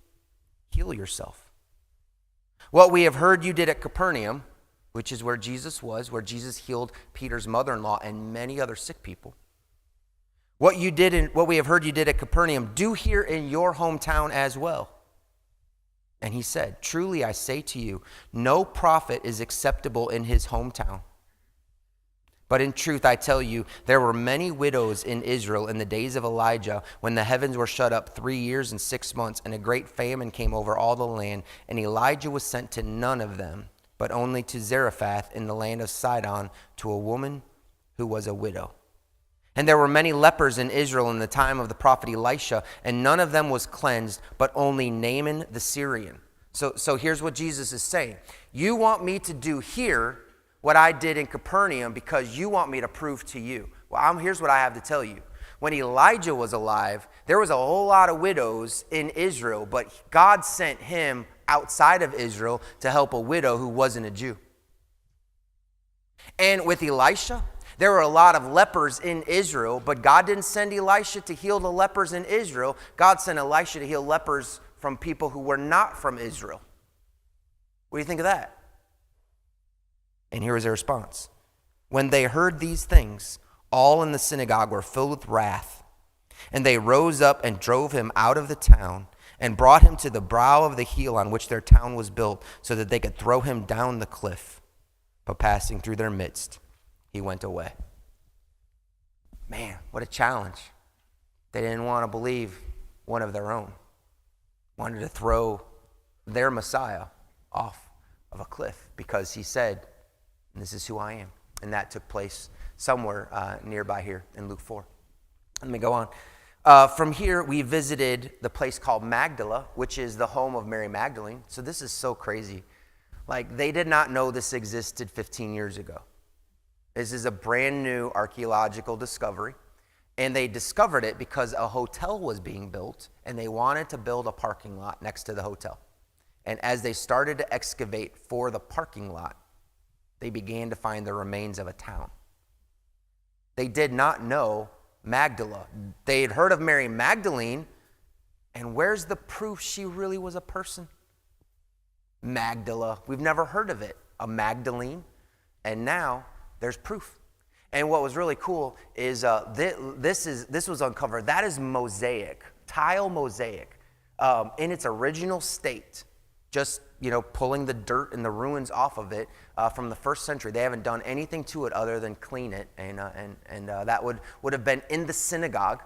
heal yourself. What we have heard you did at Capernaum,'" which is where Jesus was, where Jesus healed Peter's mother-in-law and many other sick people. What we have heard you did at Capernaum, do here in your hometown as well." And he said, "Truly I say to you, no prophet is acceptable in his hometown. But in truth I tell you, there were many widows in Israel in the days of Elijah, when the heavens were shut up 3 years and 6 months, and a great famine came over all the land. And Elijah was sent to none of them, but only to Zarephath in the land of Sidon, to a woman who was a widow. And there were many lepers in Israel in the time of the prophet Elisha, and none of them was cleansed, but only Naaman the Syrian." So here's what Jesus is saying. You want me to do here what I did in Capernaum because you want me to prove to you. Well, here's what I have to tell you. When Elijah was alive, there was a whole lot of widows in Israel, but God sent him outside of Israel to help a widow who wasn't a Jew. And with Elisha, there were a lot of lepers in Israel, but God didn't send Elisha to heal the lepers in Israel. God sent Elisha to heal lepers from people who were not from Israel. What do you think of that? And here was their response. "When they heard these things, all in the synagogue were filled with wrath. And they rose up and drove him out of the town and brought him to the brow of the hill on which their town was built, so that they could throw him down the cliff. But passing through their midst, he went away." Man, what a challenge. They didn't want to believe one of their own. Wanted to throw their Messiah off of a cliff because he said, "This is who I am." And that took place somewhere nearby here in Luke 4. Let me go on. From here, we visited the place called Magdala, which is the home of Mary Magdalene. So this is so crazy. Like, they did not know this existed 15 years ago. This is a brand new archaeological discovery. And they discovered it because a hotel was being built, and they wanted to build a parking lot next to the hotel. And as they started to excavate for the parking lot, they began to find the remains of a town. They did not know Magdala. They had heard of Mary Magdalene, and where's the proof she really was a person? Magdala. We've never heard of it, a Magdalene, and now there's proof. And what was really cool is this was uncovered. That is mosaic, tile mosaic, in its original state. Just pulling the dirt and the ruins off of it from the first century. They haven't done anything to it other than clean it, and that would have been in the synagogue.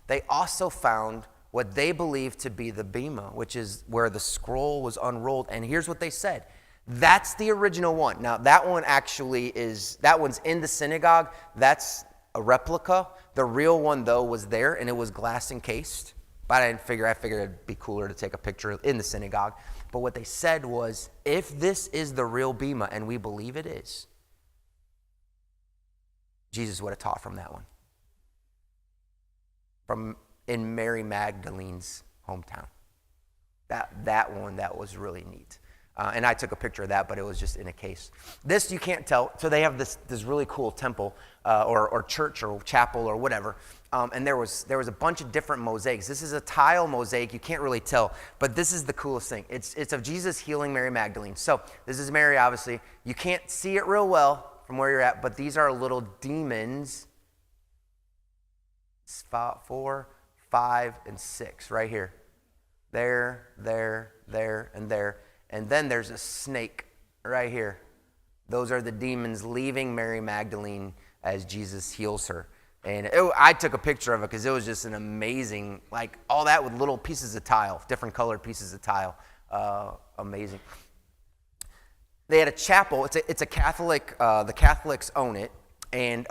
They also found what they believed to be the bema, which is where the scroll was unrolled. And here's what they said. That's the original one. Now, that one that one's in the synagogue. That's a replica. The real one, though, was there, and it was glass encased. But I figured it'd be cooler to take a picture in the synagogue. But what they said was, if this is the real bema, and we believe it is, Jesus would have taught from that one. In Mary Magdalene's hometown. That one, that was really neat. And I took a picture of that, but it was just in a case. This you can't tell. So they have this really cool temple or church or chapel or whatever. And there was a bunch of different mosaics. This is a tile mosaic. You can't really tell. But this is the coolest thing. It's of Jesus healing Mary Magdalene. So this is Mary, obviously. You can't see it real well from where you're at, but these are little demons. 4, 5, and 6 right here. There, and there. And then there's a snake right here. Those are the demons leaving Mary Magdalene as Jesus heals her. And I took a picture of it because it was just an amazing, all that with little pieces of tile, different colored pieces of tile. Amazing. They had a chapel. It's a Catholic, the Catholics own it. And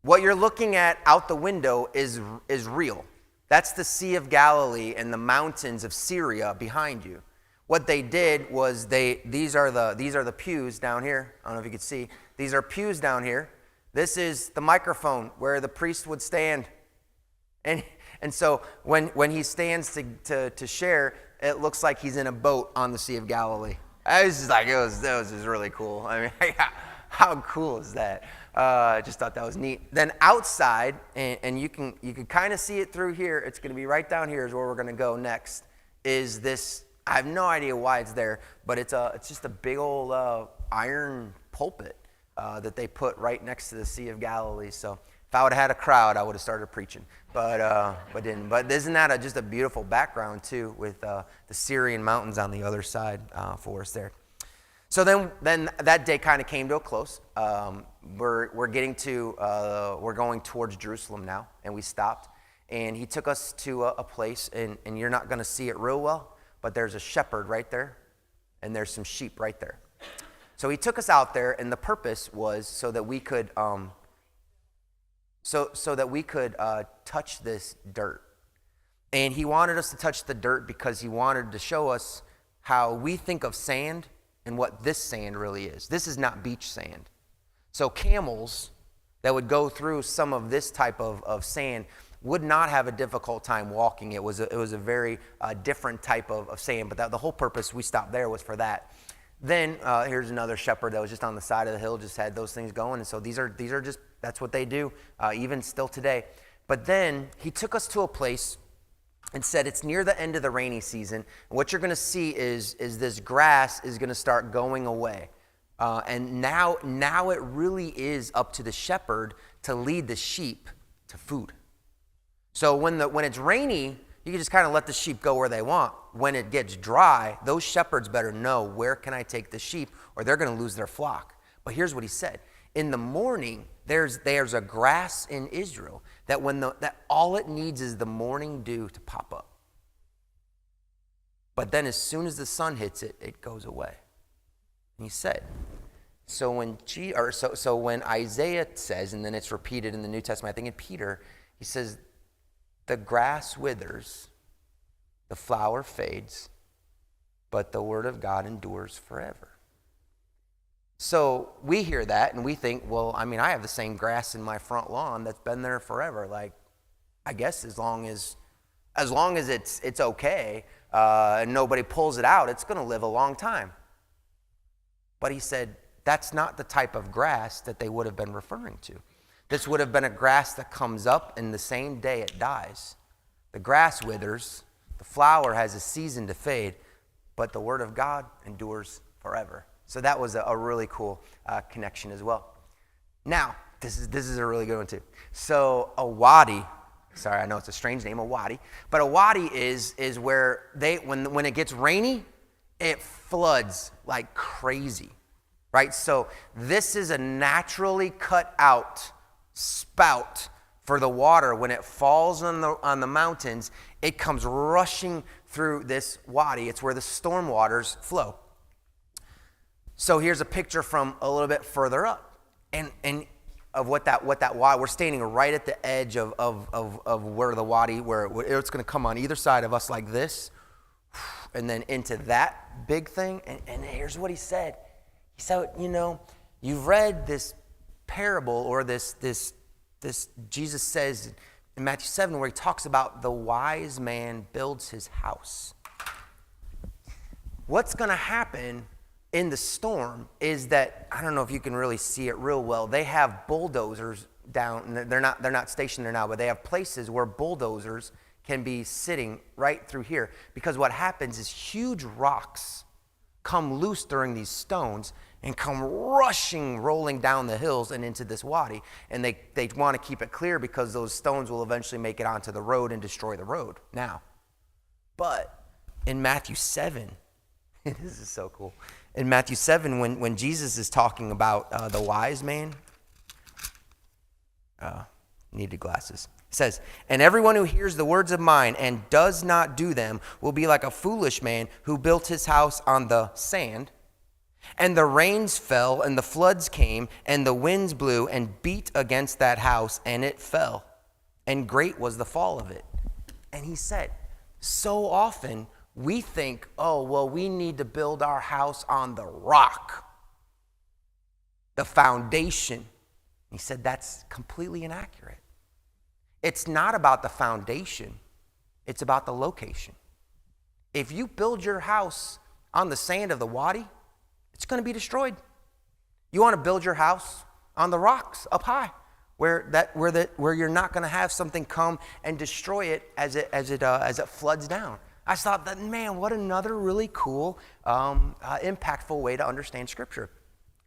what you're looking at out the window is real. That's the Sea of Galilee and the mountains of Syria behind you. What they did was these are the pews down here. I don't know if you can see. These are pews down here. This is the microphone where the priest would stand. And so when he stands to share, it looks like he's in a boat on the Sea of Galilee. That was just really cool. I mean, how cool is that? I just thought that was neat. Then outside, and you can kind of see it through here. It's going to be right down here is where we're going to go next. Is this? I have no idea why it's there, but it's just a big old iron pulpit that they put right next to the Sea of Galilee. So if I would have had a crowd, I would have started preaching, but didn't. But isn't that just a beautiful background too, with the Syrian mountains on the other side for us there? So then that day kind of came to a close. We're going towards Jerusalem now, and we stopped, and he took us to a place, and you're not going to see it real well, but there's a shepherd right there, and there's some sheep right there. So he took us out there, and the purpose was so that we could touch this dirt. And he wanted us to touch the dirt because he wanted to show us how we think of sand and what this sand really is. This is not beach sand. So camels that would go through some of this type of sand would not have a difficult time walking. It was a very different type of sand, but the whole purpose we stopped there was for that. Then here's another shepherd that was just on the side of the hill, just had those things going. And so these are just, that's what they do, even still today. But then he took us to a place and said it's near the end of the rainy season. And what you're going to see is this grass is going to start going away. And now it really is up to the shepherd to lead the sheep to food. So when it's rainy, you can just kind of let the sheep go where they want. When it gets dry, those shepherds better know, where can I take the sheep, or they're going to lose their flock. But here's what he said. In the morning, there's a grass in Israel that that all it needs is the morning dew to pop up. But then as soon as the sun hits it, it goes away. And he said, so when Isaiah says, and then it's repeated in the New Testament, I think in Peter, he says, the grass withers, the flower fades, but the word of God endures forever. So we hear that and we think, well, I mean, I have the same grass in my front lawn that's been there forever. Like, I guess as long as it's okay and nobody pulls it out, it's going to live a long time. But he said that's not the type of grass that they would have been referring to. This would have been a grass that comes up and the same day it dies. The grass withers, the flower has a season to fade, but the word of God endures forever. So that was a really cool connection as well. Now, this is a really good one too. So a wadi, sorry, I know it's a strange name, a wadi, but a wadi is where when it gets rainy, it floods like crazy, right? So this is a naturally cut out spout for the water. When it falls on the mountains, it comes rushing through this wadi. It's where the storm waters flow. So here's a picture from a little bit further up, and of what that wadi. We're standing right at the edge of where the wadi, where it's going to come on either side of us like this, and then into that big thing. And here's what he said. He said, you've read this parable, or this Jesus says in Matthew 7, where he talks about the wise man builds his house. What's going to happen in the storm is that, I don't know if you can really see it real well, they have bulldozers down. They're not stationed there now, but they have places where bulldozers can be sitting right through here. Because what happens is huge rocks come loose during these stones and come rolling down the hills and into this wadi. And they want to keep it clear because those stones will eventually make it onto the road and destroy the road now. But in Matthew 7, this is so cool. In Matthew 7, when Jesus is talking about the wise man, needed glasses. It says, and everyone who hears the words of mine and does not do them will be like a foolish man who built his house on the sand. And the rains fell, and the floods came, and the winds blew and beat against that house, and it fell. And great was the fall of it. And he said, so often we think, oh, well, we need to build our house on the rock, the foundation. He said that's completely inaccurate. It's not about the foundation. It's about the location. If you build your house on the sand of the wadi, it's going to be destroyed. You want to build your house on the rocks up high, where you're not going to have something come and destroy it as it floods down. I thought that, man, what another really cool, impactful way to understand Scripture,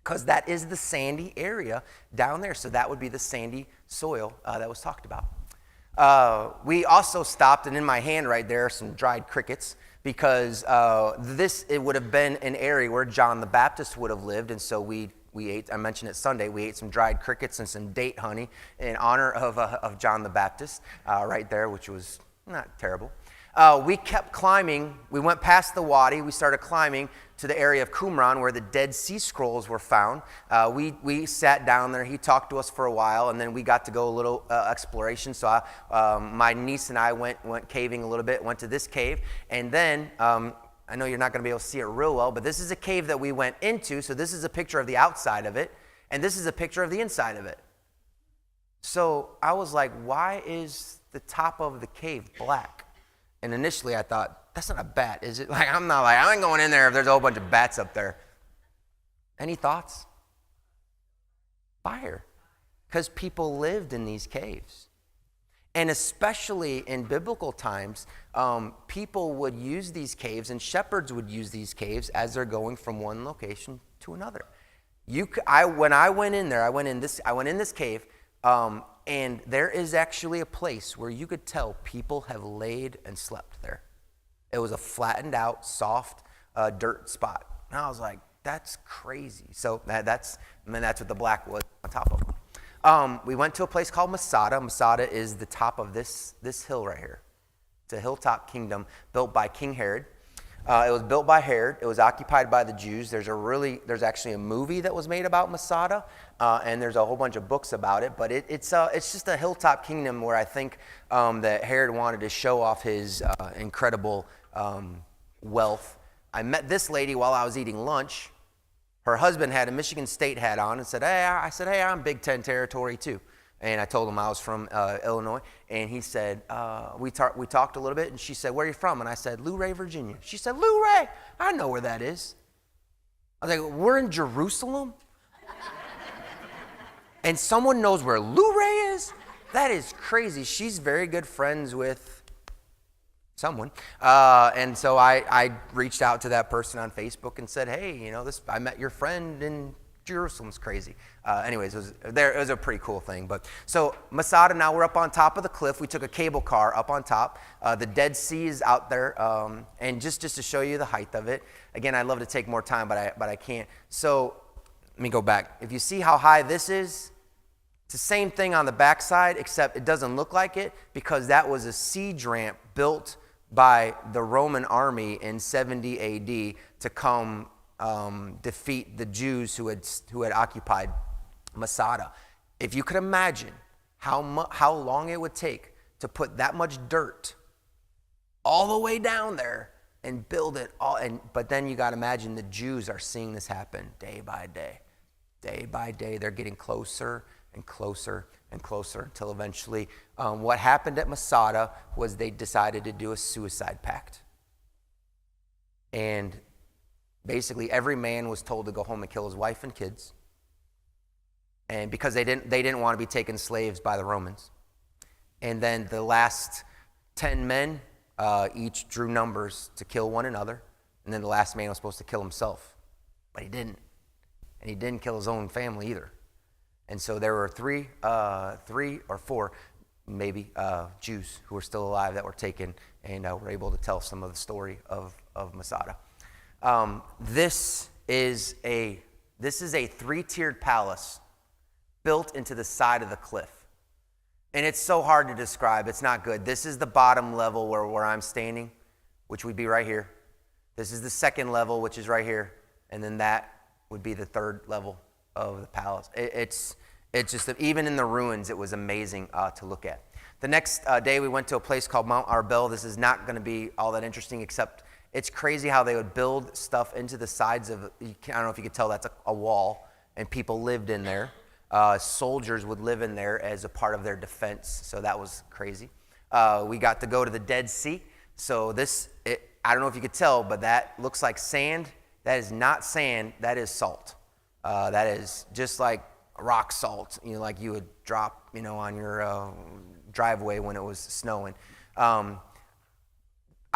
because that is the sandy area down there. So that would be the sandy soil that was talked about. We also stopped, and in my hand right there are some dried crickets, because it would have been an area where John the Baptist would have lived, and so we ate, I mentioned it Sunday, we ate some dried crickets and some date honey in honor of John the Baptist right there, which was not terrible. We kept climbing. We went past the wadi. We started climbing to the area of Qumran where the Dead Sea Scrolls were found. We sat down there. He talked to us for a while, and then we got to go a little exploration. So my niece and I went caving a little bit, went to this cave. And then, I know you're not going to be able to see it real well, but this is a cave that we went into. So this is a picture of the outside of it, and this is a picture of the inside of it. So I was like, why is the top of the cave black? And initially I thought, that's not a bat, is it? I ain't going in there if there's a whole bunch of bats up there. Any thoughts? Fire. Because people lived in these caves. And especially in biblical times, people would use these caves, and shepherds would use these caves as they're going from one location to another. When I went in there, I went in this cave, and there is actually a place where you could tell people have laid and slept there. It was a flattened out, soft dirt spot. And I was like, that's crazy. So that's what the black was on top of them. We went to a place called Masada. Masada is the top of this hill right here. It's a hilltop kingdom built by King Herod. It was built by Herod. It was occupied by the Jews. There's actually a movie that was made about Masada, and there's a whole bunch of books about it. But it's just a hilltop kingdom where I think that Herod wanted to show off his incredible wealth. I met this lady while I was eating lunch. Her husband had a Michigan State hat on and said, hey, I'm Big Ten territory too. And I told him I was from Illinois. And he said, we talked a little bit, and she said, where are you from? And I said, Luray, Virginia. She said, Luray, I know where that is. I was like, we're in Jerusalem? And someone knows where Luray is? That is crazy. She's very good friends with someone. And so I reached out to that person on Facebook and said, hey, I met your friend in Jerusalem's crazy. Anyways, it was a pretty cool thing. But so Masada, now we're up on top of the cliff. We took a cable car up on top. The Dead Sea is out there. And just to show you the height of it, again, I'd love to take more time, but I can't. So let me go back. If you see how high this is, it's the same thing on the backside, except it doesn't look like it because that was a siege ramp built by the Roman army in 70 AD to come defeat the Jews who had occupied Masada. If you could imagine how long it would take to put that much dirt all the way down there and build it all, but then you got to imagine the Jews are seeing this happen day by day. Day by day, they're getting closer and closer and closer until eventually what happened at Masada was they decided to do a suicide pact. And basically every man was told to go home and kill his wife and kids. And because they didn't want to be taken slaves by the Romans. And then the last 10 men each drew numbers to kill one another. And then the last man was supposed to kill himself. But he didn't. And he didn't kill his own family either. And so there were three or four, maybe, Jews who were still alive that were taken and were able to tell some of the story of Masada. This is a 3-tiered palace built into the side of the cliff. And it's so hard to describe. It's not good. This is the bottom level where I'm standing, which would be right here. This is the second level, which is right here. And then that would be the third level of the palace. It's just, even in the ruins, it was amazing to look at. The next day, we went to a place called Mount Arbel. This is not going to be all that interesting, except it's crazy how they would build stuff into the sides of, I don't know if you could tell, that's a wall, and people lived in there. Soldiers would live in there as a part of their defense, so that was crazy. We got to go to the Dead Sea. So I don't know if you could tell, but that looks like sand. That is not sand, that is salt. That is just like rock salt, like you would drop, on your driveway when it was snowing.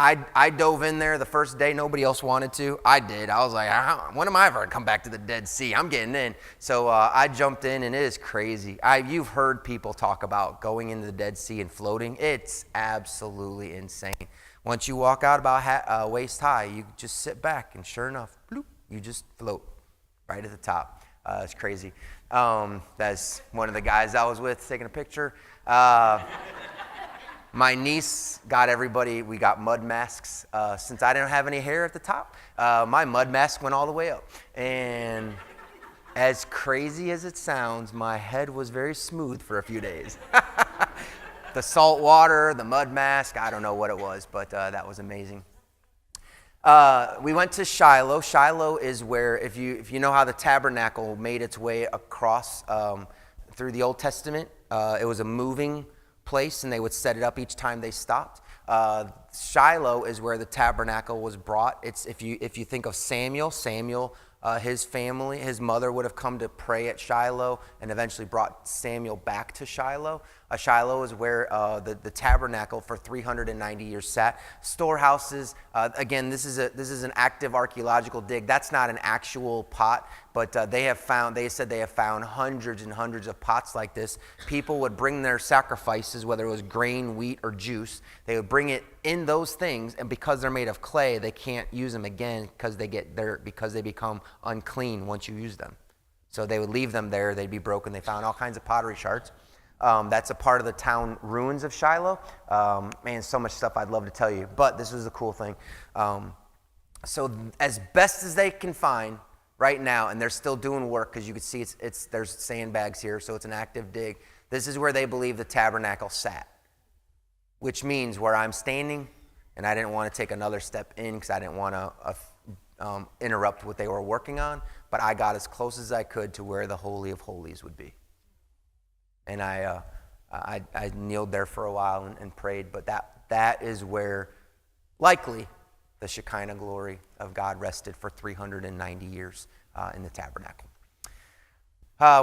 I dove in there the first day. Nobody else wanted to. I did. I was like, when am I ever going to come back to the Dead Sea? I'm getting in. So I jumped in, and it is crazy. You've heard people talk about going into the Dead Sea and floating. It's absolutely insane. Once you walk out about waist high, you just sit back, and sure enough, bloop, you just float right at the top. It's crazy. That's one of the guys I was with taking a picture. My niece got everybody, we got mud masks. Since I didn't have any hair at the top, my mud mask went all the way up. And as crazy as it sounds, my head was very smooth for a few days. The salt water, the mud mask, I don't know what it was, but that was amazing. We went to Shiloh. Shiloh is where, if you know how the tabernacle made its way across through the Old Testament, it was a moving place, and they would set it up each time they stopped. Shiloh is where the tabernacle was brought. It's if you think of Samuel, his family, his mother would have come to pray at Shiloh and eventually brought Samuel back to Shiloh. Shiloh is where the tabernacle for 390 years sat. Storehouses, again, this is an active archaeological dig. That's not an actual pot, but they said they have found hundreds and hundreds of pots like this. People would bring their sacrifices, whether it was grain, wheat, or juice. They would bring it in those things, and because they're made of clay, they can't use them again because they become unclean once you use them. So they would leave them there. They'd be broken. They found all kinds of pottery shards. That's a part of the town ruins of Shiloh. Man, so much stuff I'd love to tell you, but this was a cool thing. So as best as they can find right now, and they're still doing work because you can see there's sandbags here, so it's an active dig. This is where they believe the tabernacle sat, which means where I'm standing, and I didn't want to take another step in because I didn't want interrupt what they were working on, but I got as close as I could to where the Holy of Holies would be. And I kneeled there for a while and prayed, but that is where likely the Shekinah glory of God rested for 390 years in the tabernacle.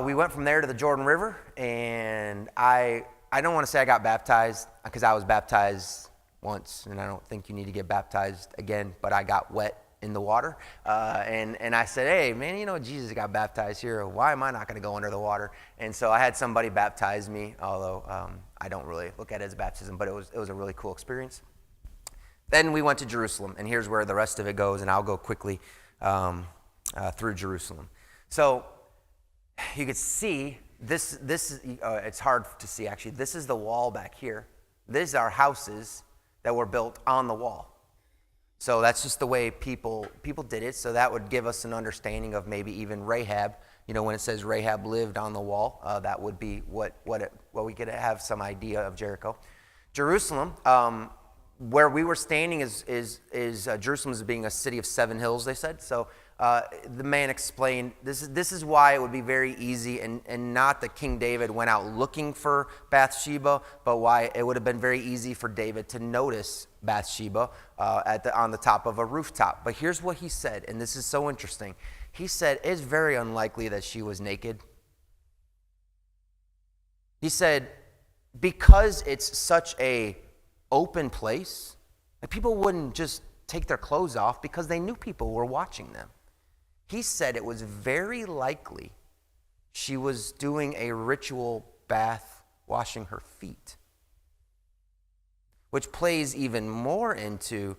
We went from there to the Jordan River, and I don't want to say I got baptized because I was baptized once, and I don't think you need to get baptized again, but I got wet in the water, and I said, hey, man, you know, Jesus got baptized here. Why am I not going to go under the water? And so I had somebody baptize me, although I don't really look at it as baptism, but it was a really cool experience. Then we went to Jerusalem, and here's where the rest of it goes, and I'll go quickly through Jerusalem. So you could see this it's hard to see, actually. This is the wall back here. These are houses that were built on the wall. So that's just the way people did it. So that would give us an understanding of maybe even Rahab. You know, when it says Rahab lived on the wall, that would be what we could have some idea of Jericho. Jerusalem, where we were standing is Jerusalem as being a city of 7 hills, they said. So the man explained this is why it would be very easy, and not that King David went out looking for Bathsheba, but why it would have been very easy for David to notice Bathsheba on the top of a rooftop. But here's what he said, and this is so interesting. He said, it's very unlikely that she was naked. He said, because it's such a open place, like people wouldn't just take their clothes off because they knew people were watching them. He said it was very likely she was doing a ritual bath, washing her feet, which plays even more into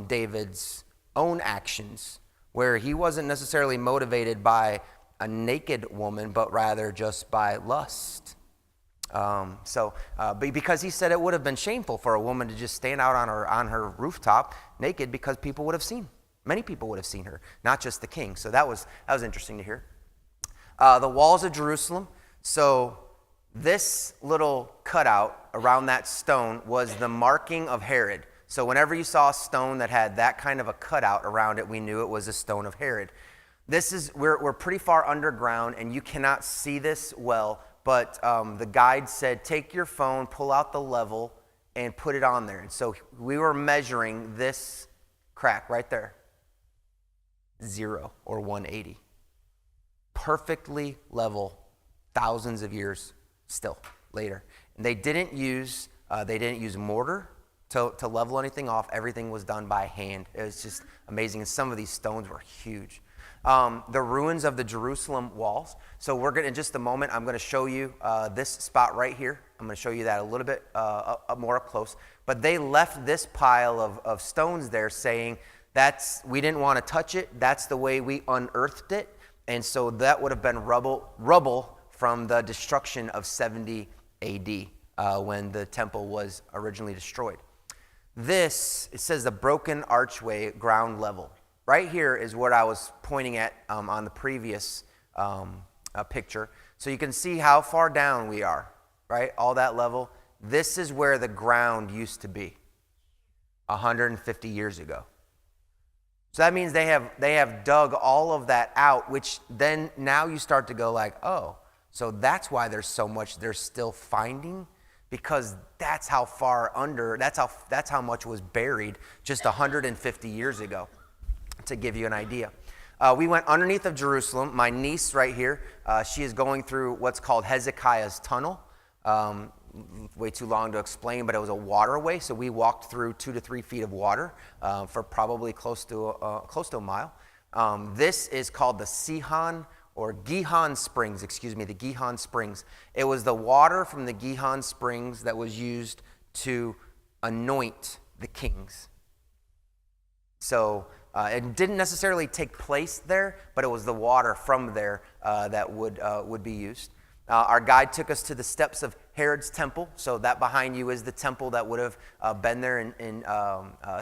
David's own actions, where he wasn't necessarily motivated by a naked woman, but rather just by lust. Because he said it would have been shameful for a woman to just stand out on her rooftop naked, because people would have seen. Many people would have seen her, not just the king. So that was interesting to hear. The walls of Jerusalem. So this little cutout around that stone was the marking of Herod. So whenever you saw a stone that had that kind of a cutout around it, we knew it was a stone of Herod. We're pretty far underground, and you cannot see this well, but the guide said, take your phone, pull out the level, and put it on there. And so we were measuring this crack right there. 0 or 180. Perfectly level, thousands of years still later. And they didn't use mortar to level anything off. Everything was done by hand. It was just amazing. And some of these stones were huge. The ruins of the Jerusalem walls. So in just a moment, I'm going to show you this spot right here. I'm going to show you that a little bit more up close. But they left this pile of stones there saying, we didn't want to touch it. That's the way we unearthed it. And so that would have been rubble from the destruction of 70 AD when the temple was originally destroyed. It says the broken archway ground level. Right here is what I was pointing at on the previous picture. So you can see how far down we are, right? All that level. This is where the ground used to be 150 years ago. So that means they have dug all of that out, which then now you start to go like, oh, so that's why there's so much they're still finding, because that's how far under, that's how much was buried just 150 years ago, to give you an idea. We went underneath of Jerusalem. My niece right here, she is going through what's called Hezekiah's Tunnel. Way too long to explain, but it was a waterway. So we walked through 2 to 3 feet of water for probably close to a mile. This is called the Gihon Springs, the Gihon Springs. It was the water from the Gihon Springs that was used to anoint the kings. So it didn't necessarily take place there, but it was the water from there that would be used. Our guide took us to the steps of Herod's temple. So that behind you is the temple that would have been there in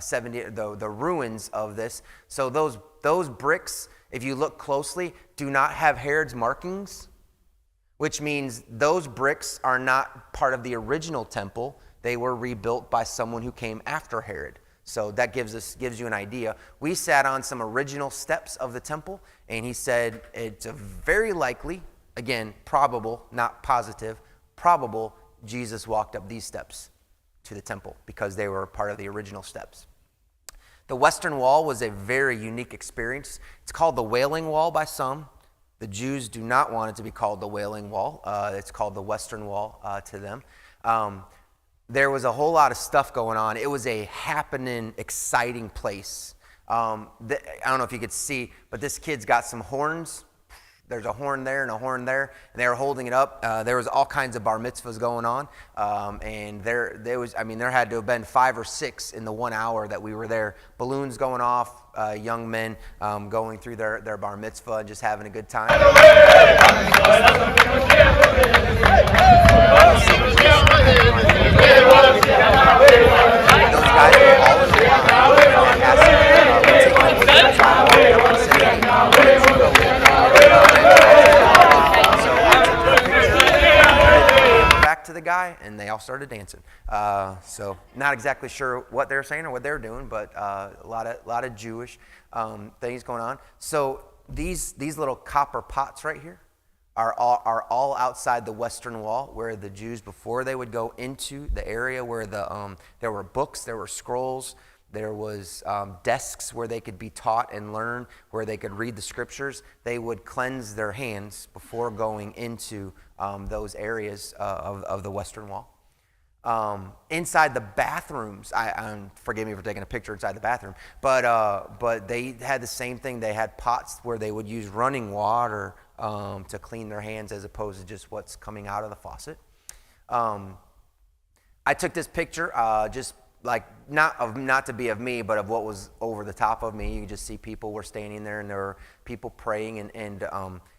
70, the ruins of this. So those bricks, if you look closely, do not have Herod's markings, which means those bricks are not part of the original temple. They were rebuilt by someone who came after Herod. So that gives you an idea. We sat on some original steps of the temple, and he said it's a very likely, again, probable, not positive, probable Jesus walked up these steps to the temple because they were part of the original steps. The Western Wall was a very unique experience. It's called the Wailing Wall by some. The Jews do not want it to be called the Wailing Wall. It's called the Western Wall to them. There was a whole lot of stuff going on. It was a happening, exciting place. I don't know if you could see, but this kid's got some horns. There's a horn there and a horn there, and they were holding it up. There was all kinds of bar mitzvahs going on, and there had to have been 5 or 6 in the 1 hour that we were there. Balloons going off, young men going through their bar mitzvah and just having a good time. Those guys were all in the line. Back to the guy, and they all started dancing. So not exactly sure what they're saying or what they're doing, but a lot of Jewish things going on. So these little copper pots right here are all outside the Western Wall, where the Jews, before they would go into the area where there were books, there were scrolls, there was desks where they could be taught and learn, where they could read the scriptures. They would cleanse their hands before going into those areas of the Western Wall. Inside the bathrooms, forgive me for taking a picture inside the bathroom, but they had the same thing. They had pots where they would use running water to clean their hands as opposed to just what's coming out of the faucet. I took this picture just like not to be of me, but of what was over the top of me. You just see people were standing there, and there were people praying, and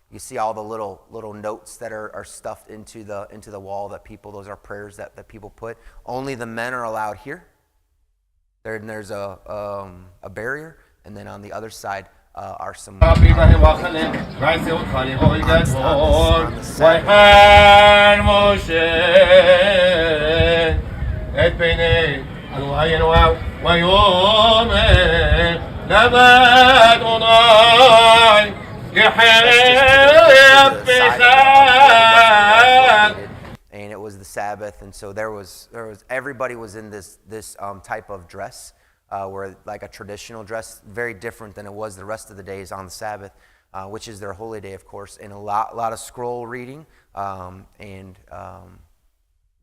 you see all the little notes that are stuffed into the wall those are prayers that people put. Only the men are allowed here. There's a barrier, and then on the other side are some and it was the Sabbath, and so there was everybody was in this type of dress, where like a traditional dress, very different than it was the rest of the days on the Sabbath, which is their holy day, of course, and a lot of scroll reading,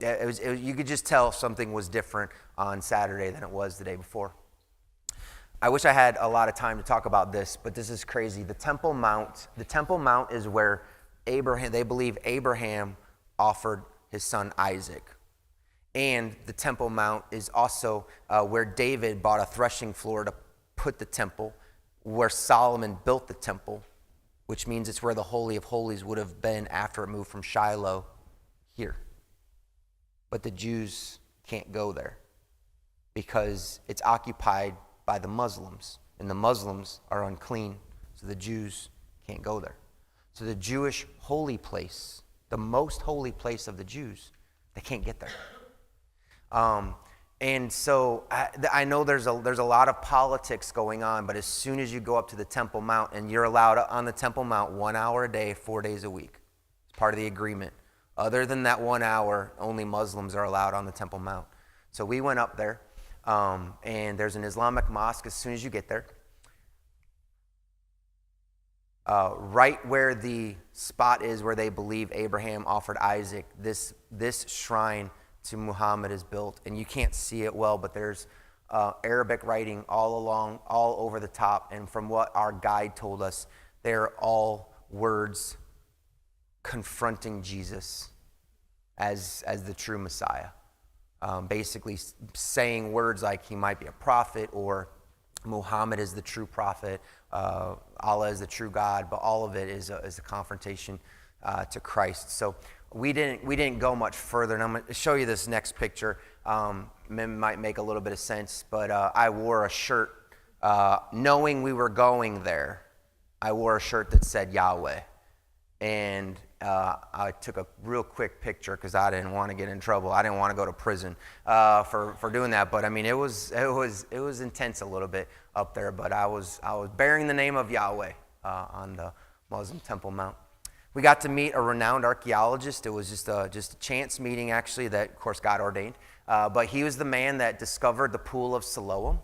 you could just tell something was different on Saturday than it was the day before. I wish I had a lot of time to talk about this, but this is crazy. The Temple Mount is where they believe Abraham offered his son Isaac. And the Temple Mount is also where David bought a threshing floor to put the temple, where Solomon built the temple, which means it's where the Holy of Holies would have been after it moved from Shiloh here. But the Jews can't go there because it's occupied by the Muslims, and the Muslims are unclean, so the Jews can't go there. So the Jewish holy place, the most holy place of the Jews, they can't get there. And so I know there's a lot of politics going on, but as soon as you go up to the Temple Mount, and you're allowed on the Temple Mount 1 hour a day, 4 days a week, it's part of the agreement. Other than that 1 hour, only Muslims are allowed on the Temple Mount. So we went up there, and there's an Islamic mosque as soon as you get there. Right where the spot is where they believe Abraham offered Isaac, this shrine to Muhammad is built, and you can't see it well, but there's Arabic writing all over the top, and from what our guide told us, they're all words confronting Jesus as the true Messiah. Basically saying words like he might be a prophet, or Muhammad is the true prophet, Allah is the true God, but all of it is a confrontation to Christ. So we didn't go much further, and I'm going to show you this next picture. It might make a little bit of sense, but I wore a shirt, knowing we were going there. I wore a shirt that said Yahweh, and I took a real quick picture because I didn't want to get in trouble. I didn't want to go to prison for doing that. But I mean, it was intense a little bit up there. But I was bearing the name of Yahweh on the Muslim Temple Mount. We got to meet a renowned archaeologist. It was just a chance meeting, actually, that of course God ordained. But he was the man that discovered the Pool of Siloam,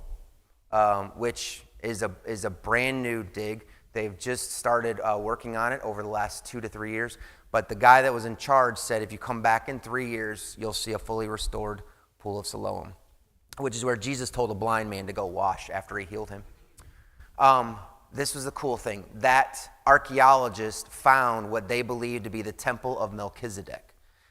which is a brand new dig. They've just started working on it over the last 2 to 3 years. But the guy that was in charge said, if you come back in 3 years, you'll see a fully restored Pool of Siloam, which is where Jesus told a blind man to go wash after he healed him. This was the cool thing. That archaeologist found what they believed to be the temple of Melchizedek.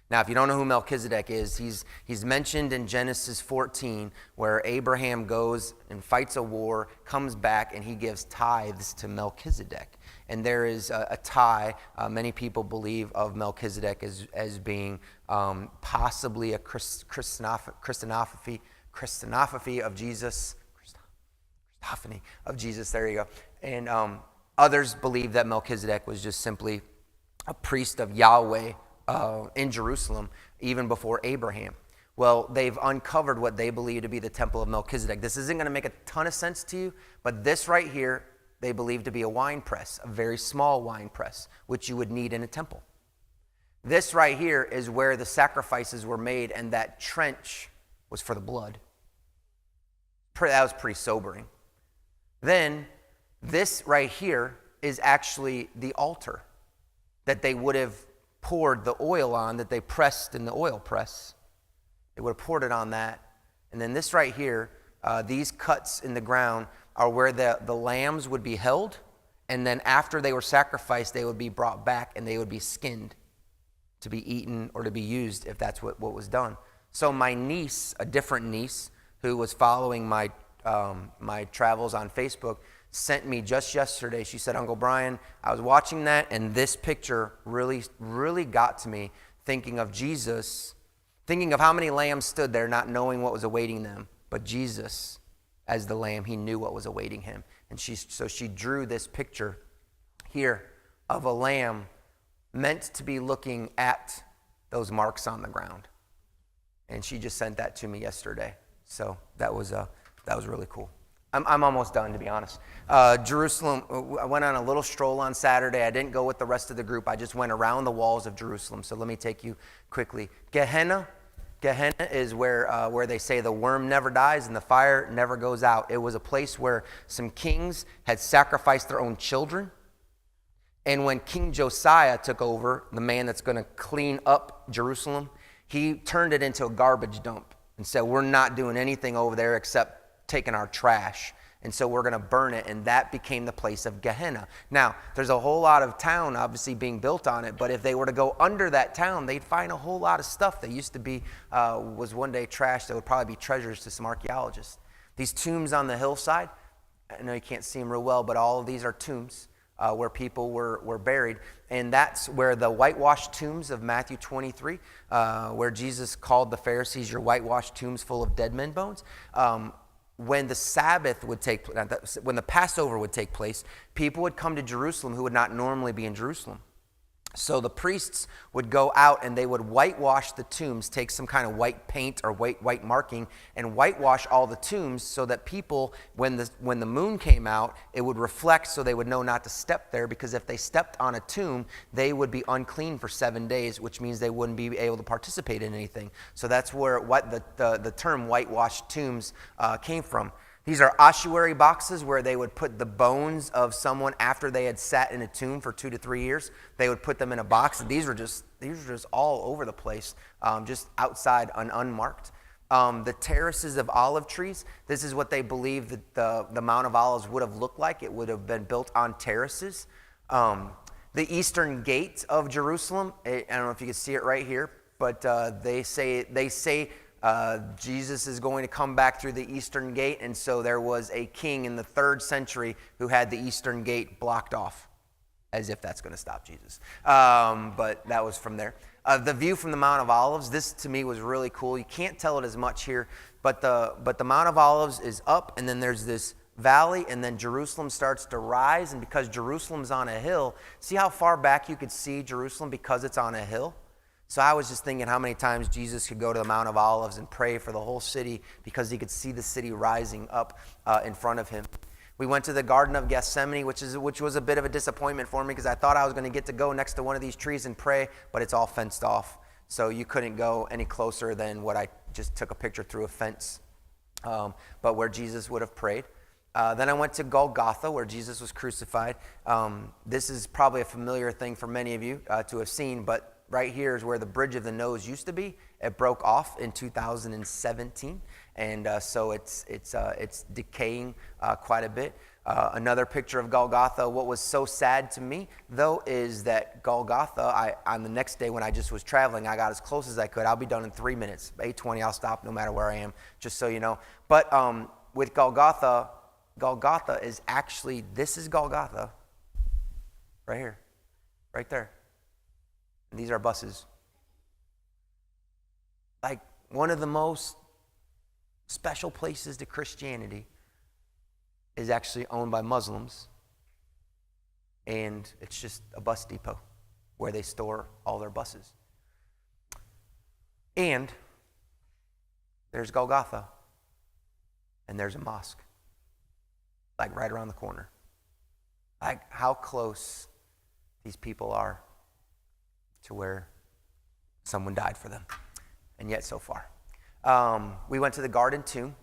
Now, if you don't know who Melchizedek is, he's mentioned in Genesis 14, where Abraham goes and fights a war, comes back, and he gives tithes to Melchizedek. And there is a tie, many people believe, of Melchizedek as being possibly a Christophany of Jesus. Christophany of Jesus, there you go. And others believe that Melchizedek was just simply a priest of Yahweh in Jerusalem, even before Abraham. Well, they've uncovered what they believe to be the temple of Melchizedek. This isn't going to make a ton of sense to you, but this right here, they believe to be a wine press, a very small wine press, which you would need in a temple. This right here is where the sacrifices were made, and that trench was for the blood. That was pretty sobering. Then, this right here is actually the altar that they would have poured the oil on, that they pressed in the oil press. They would have poured it on that. And then this right here, these cuts in the ground are where the lambs would be held. And then after they were sacrificed, they would be brought back and they would be skinned to be eaten or to be used if that's what was done. So my niece, a different niece, who was following my travels on Facebook, sent me just yesterday. She said, Uncle Brian, I was watching that, and this picture really, really got to me, thinking of Jesus, thinking of how many lambs stood there not knowing what was awaiting them. But Jesus, as the lamb, he knew what was awaiting him. And so she drew this picture here of a lamb meant to be looking at those marks on the ground. And she just sent that to me yesterday. So that was really cool. I'm almost done, to be honest. Jerusalem, I went on a little stroll on Saturday. I didn't go with the rest of the group. I just went around the walls of Jerusalem. So let me take you quickly. Gehenna is where they say the worm never dies and the fire never goes out. It was a place where some kings had sacrificed their own children. And when King Josiah took over, the man that's going to clean up Jerusalem, he turned it into a garbage dump and said, we're not doing anything over there except taking our trash, and so we're going to burn it, and that became the place of Gehenna. Now, there's a whole lot of town obviously being built on it, but if they were to go under that town, they'd find a whole lot of stuff that used to be, was one day trash that would probably be treasures to some archaeologists. These tombs on the hillside, I know you can't see them real well, but all of these are tombs where people were buried, and that's where the whitewashed tombs of Matthew 23, where Jesus called the Pharisees, your whitewashed tombs full of dead men bones. When the Sabbath would take, when the Passover would take place, people would come to Jerusalem who would not normally be in Jerusalem. So the priests would go out and they would whitewash the tombs, take some kind of white paint or white marking, and whitewash all the tombs so that people, when the moon came out, it would reflect so they would know not to step there, because if they stepped on a tomb, they would be unclean for 7 days, which means they wouldn't be able to participate in anything. So that's where the term whitewashed tombs came from. These are ossuary boxes where they would put the bones of someone after they had sat in a tomb for 2 to 3 years. They would put them in a box, and these were just all over the place, just outside unmarked. The terraces of olive trees, this is what they believe that the Mount of Olives would have looked like. It would have been built on terraces. The eastern gate of Jerusalem, I don't know if you can see it right here, but they say Jesus is going to come back through the eastern gate, and so there was a king in the 3rd century who had the eastern gate blocked off, as if that's going to stop Jesus. But that was from there. The view from the Mount of Olives, this to me was really cool. You can't tell it as much here, but the Mount of Olives is up, and then there's this valley, and then Jerusalem starts to rise. And because Jerusalem's on a hill, see how far back you could see Jerusalem because it's on a hill? So I was just thinking how many times Jesus could go to the Mount of Olives and pray for the whole city because he could see the city rising up in front of him. We went to the Garden of Gethsemane, which was a bit of a disappointment for me because I thought I was going to get to go next to one of these trees and pray, but it's all fenced off. So you couldn't go any closer than what I just took a picture through a fence, but where Jesus would have prayed. Then I went to Golgotha, where Jesus was crucified. This is probably a familiar thing for many of you to have seen, but right here is where the bridge of the nose used to be. It broke off in 2017, and so it's decaying quite a bit. Another picture of Golgotha. What was so sad to me, though, is that Golgotha, on the next day when I just was traveling, I got as close as I could. I'll be done in 3 minutes. 8:20, I'll stop no matter where I am, just so you know. But with Golgotha is actually, this is Golgotha, right here, right there. And these are buses. Like one of the most special places to Christianity is actually owned by Muslims, and it's just a bus depot where they store all their buses. And there's Golgotha, and there's a mosque, like right around the corner. Like how close these people are to where someone died for them, and yet so far. We went to the Garden Tomb.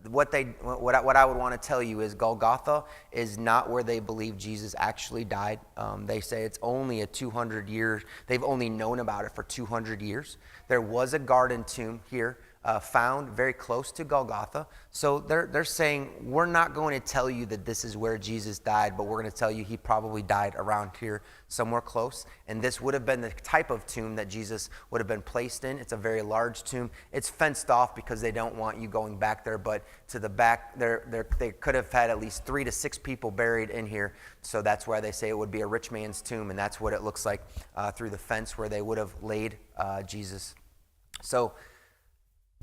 What I would want to tell you is Golgotha is not where they believe Jesus actually died. They say it's only 200 years. They've only known about it for 200 years. There was a Garden Tomb here found very close to Golgotha. So they're saying, we're not going to tell you that this is where Jesus died, but we're going to tell you he probably died around here somewhere close. And this would have been the type of tomb that Jesus would have been placed in. It's a very large tomb. It's fenced off because they don't want you going back there, but to the back, they could have had at least 3 to 6 people buried in here. So that's why they say it would be a rich man's tomb, and that's what it looks like through the fence where they would have laid Jesus. So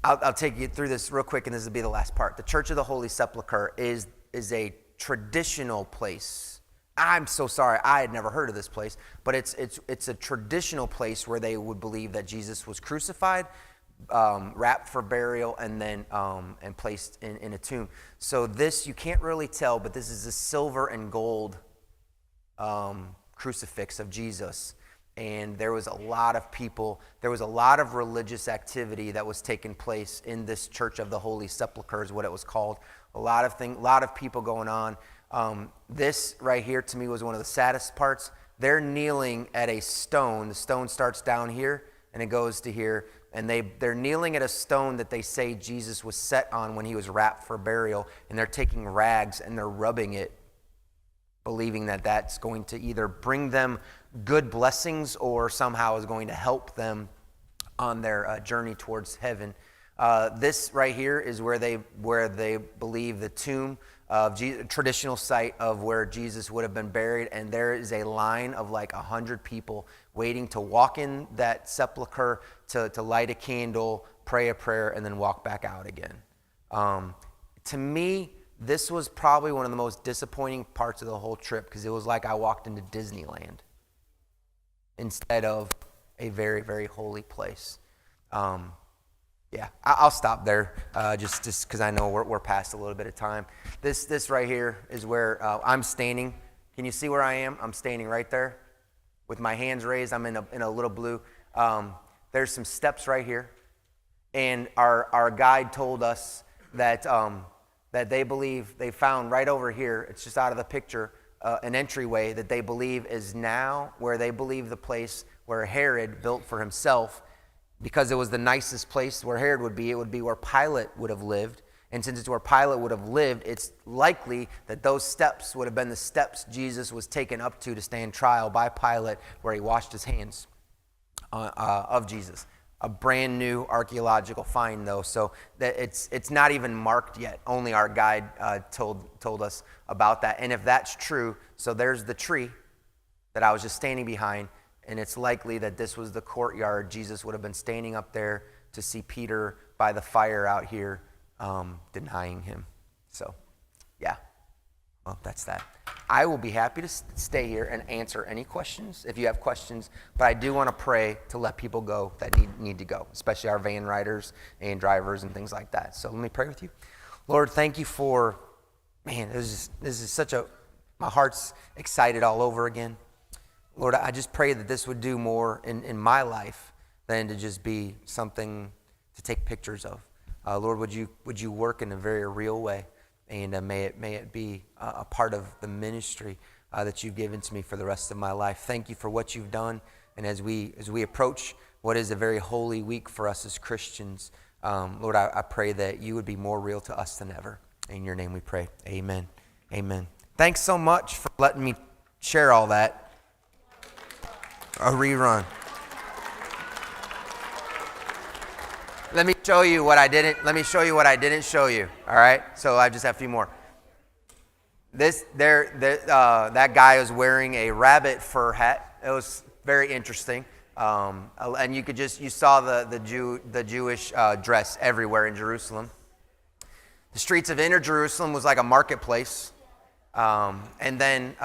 I'll take you through this real quick, and this will be the last part. The Church of the Holy Sepulchre is a traditional place. I'm so sorry, I had never heard of this place, but it's a traditional place where they would believe that Jesus was crucified, wrapped for burial, and then and placed in a tomb. So this, you can't really tell, but this is a silver and gold crucifix of Jesus. And there was a lot of people, there was a lot of religious activity that was taking place in this Church of the Holy Sepulchre is what it was called. A lot of people going on. This right here to me was one of the saddest parts. They're kneeling at a stone. The stone starts down here and it goes to here. And they're kneeling at a stone that they say Jesus was set on when he was wrapped for burial. And they're taking rags and they're rubbing it, believing that that's going to either bring them good blessings or somehow is going to help them on their journey towards heaven. This right here is where they believe the tomb of Jesus, traditional site of where Jesus would have been buried, and there is a line of like 100 people waiting to walk in that sepulcher to light a candle, pray a prayer, and then walk back out again. To me, this was probably one of the most disappointing parts of the whole trip because it was like I walked into Disneyland instead of a very, very holy place. Yeah, I'll stop there just because I know we're past a little bit of time. This right here is where I'm standing. Can you see where I am? I'm standing right there with my hands raised. I'm in a little blue. There's some steps right here, and our guide told us that they believe they found right over here. It's just out of the picture. An entryway that they believe is now where they believe the place where Herod built for himself, because it was the nicest place where Herod would be. It would be where Pilate would have lived. And since it's where Pilate would have lived, it's likely that those steps would have been the steps Jesus was taken up to stand trial by Pilate, where he washed his hands of Jesus. A brand new archaeological find, though, so that it's not even marked yet. Only our guide told us about that. And if that's true, so there's the tree that I was just standing behind, and it's likely that this was the courtyard. Jesus would have been standing up there to see Peter by the fire out here denying him. So Well, that's that. I will be happy to stay here and answer any questions if you have questions, but I do want to pray to let people go that need to go, especially our van riders and drivers and things like that. So let me pray with you. Lord, thank you for, man, this is such a, my heart's excited all over again. Lord, I just pray that this would do more in my life than to just be something to take pictures of. Lord, would you work in a very real way, and may it be a part of the ministry that you've given to me for the rest of my life. Thank you for what you've done, and as we approach what is a very holy week for us as Christians, Lord, I pray that you would be more real to us than ever. In your name we pray. Amen. Amen. Thanks so much for letting me share all that. A rerun. Let me show you what I didn't show you. All right. So I just have a few more. That guy was wearing a rabbit fur hat. It was very interesting. And you saw the Jewish dress everywhere in Jerusalem. The streets of inner Jerusalem was like a marketplace. And then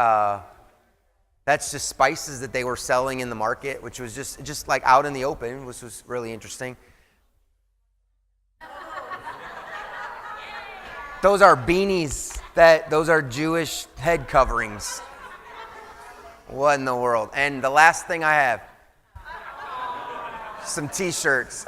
that's just spices that they were selling in the market, which was just like out in the open, which was really interesting. Those are beanies, those are Jewish head coverings. What in the world? And the last thing I have, some t-shirts.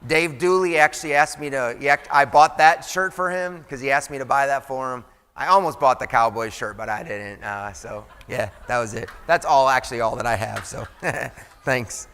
Dave Dooley actually asked me I bought that shirt for him because he asked me to buy that for him. I almost bought the Cowboys shirt, but I didn't. So yeah, that was it. That's all that I have. So thanks.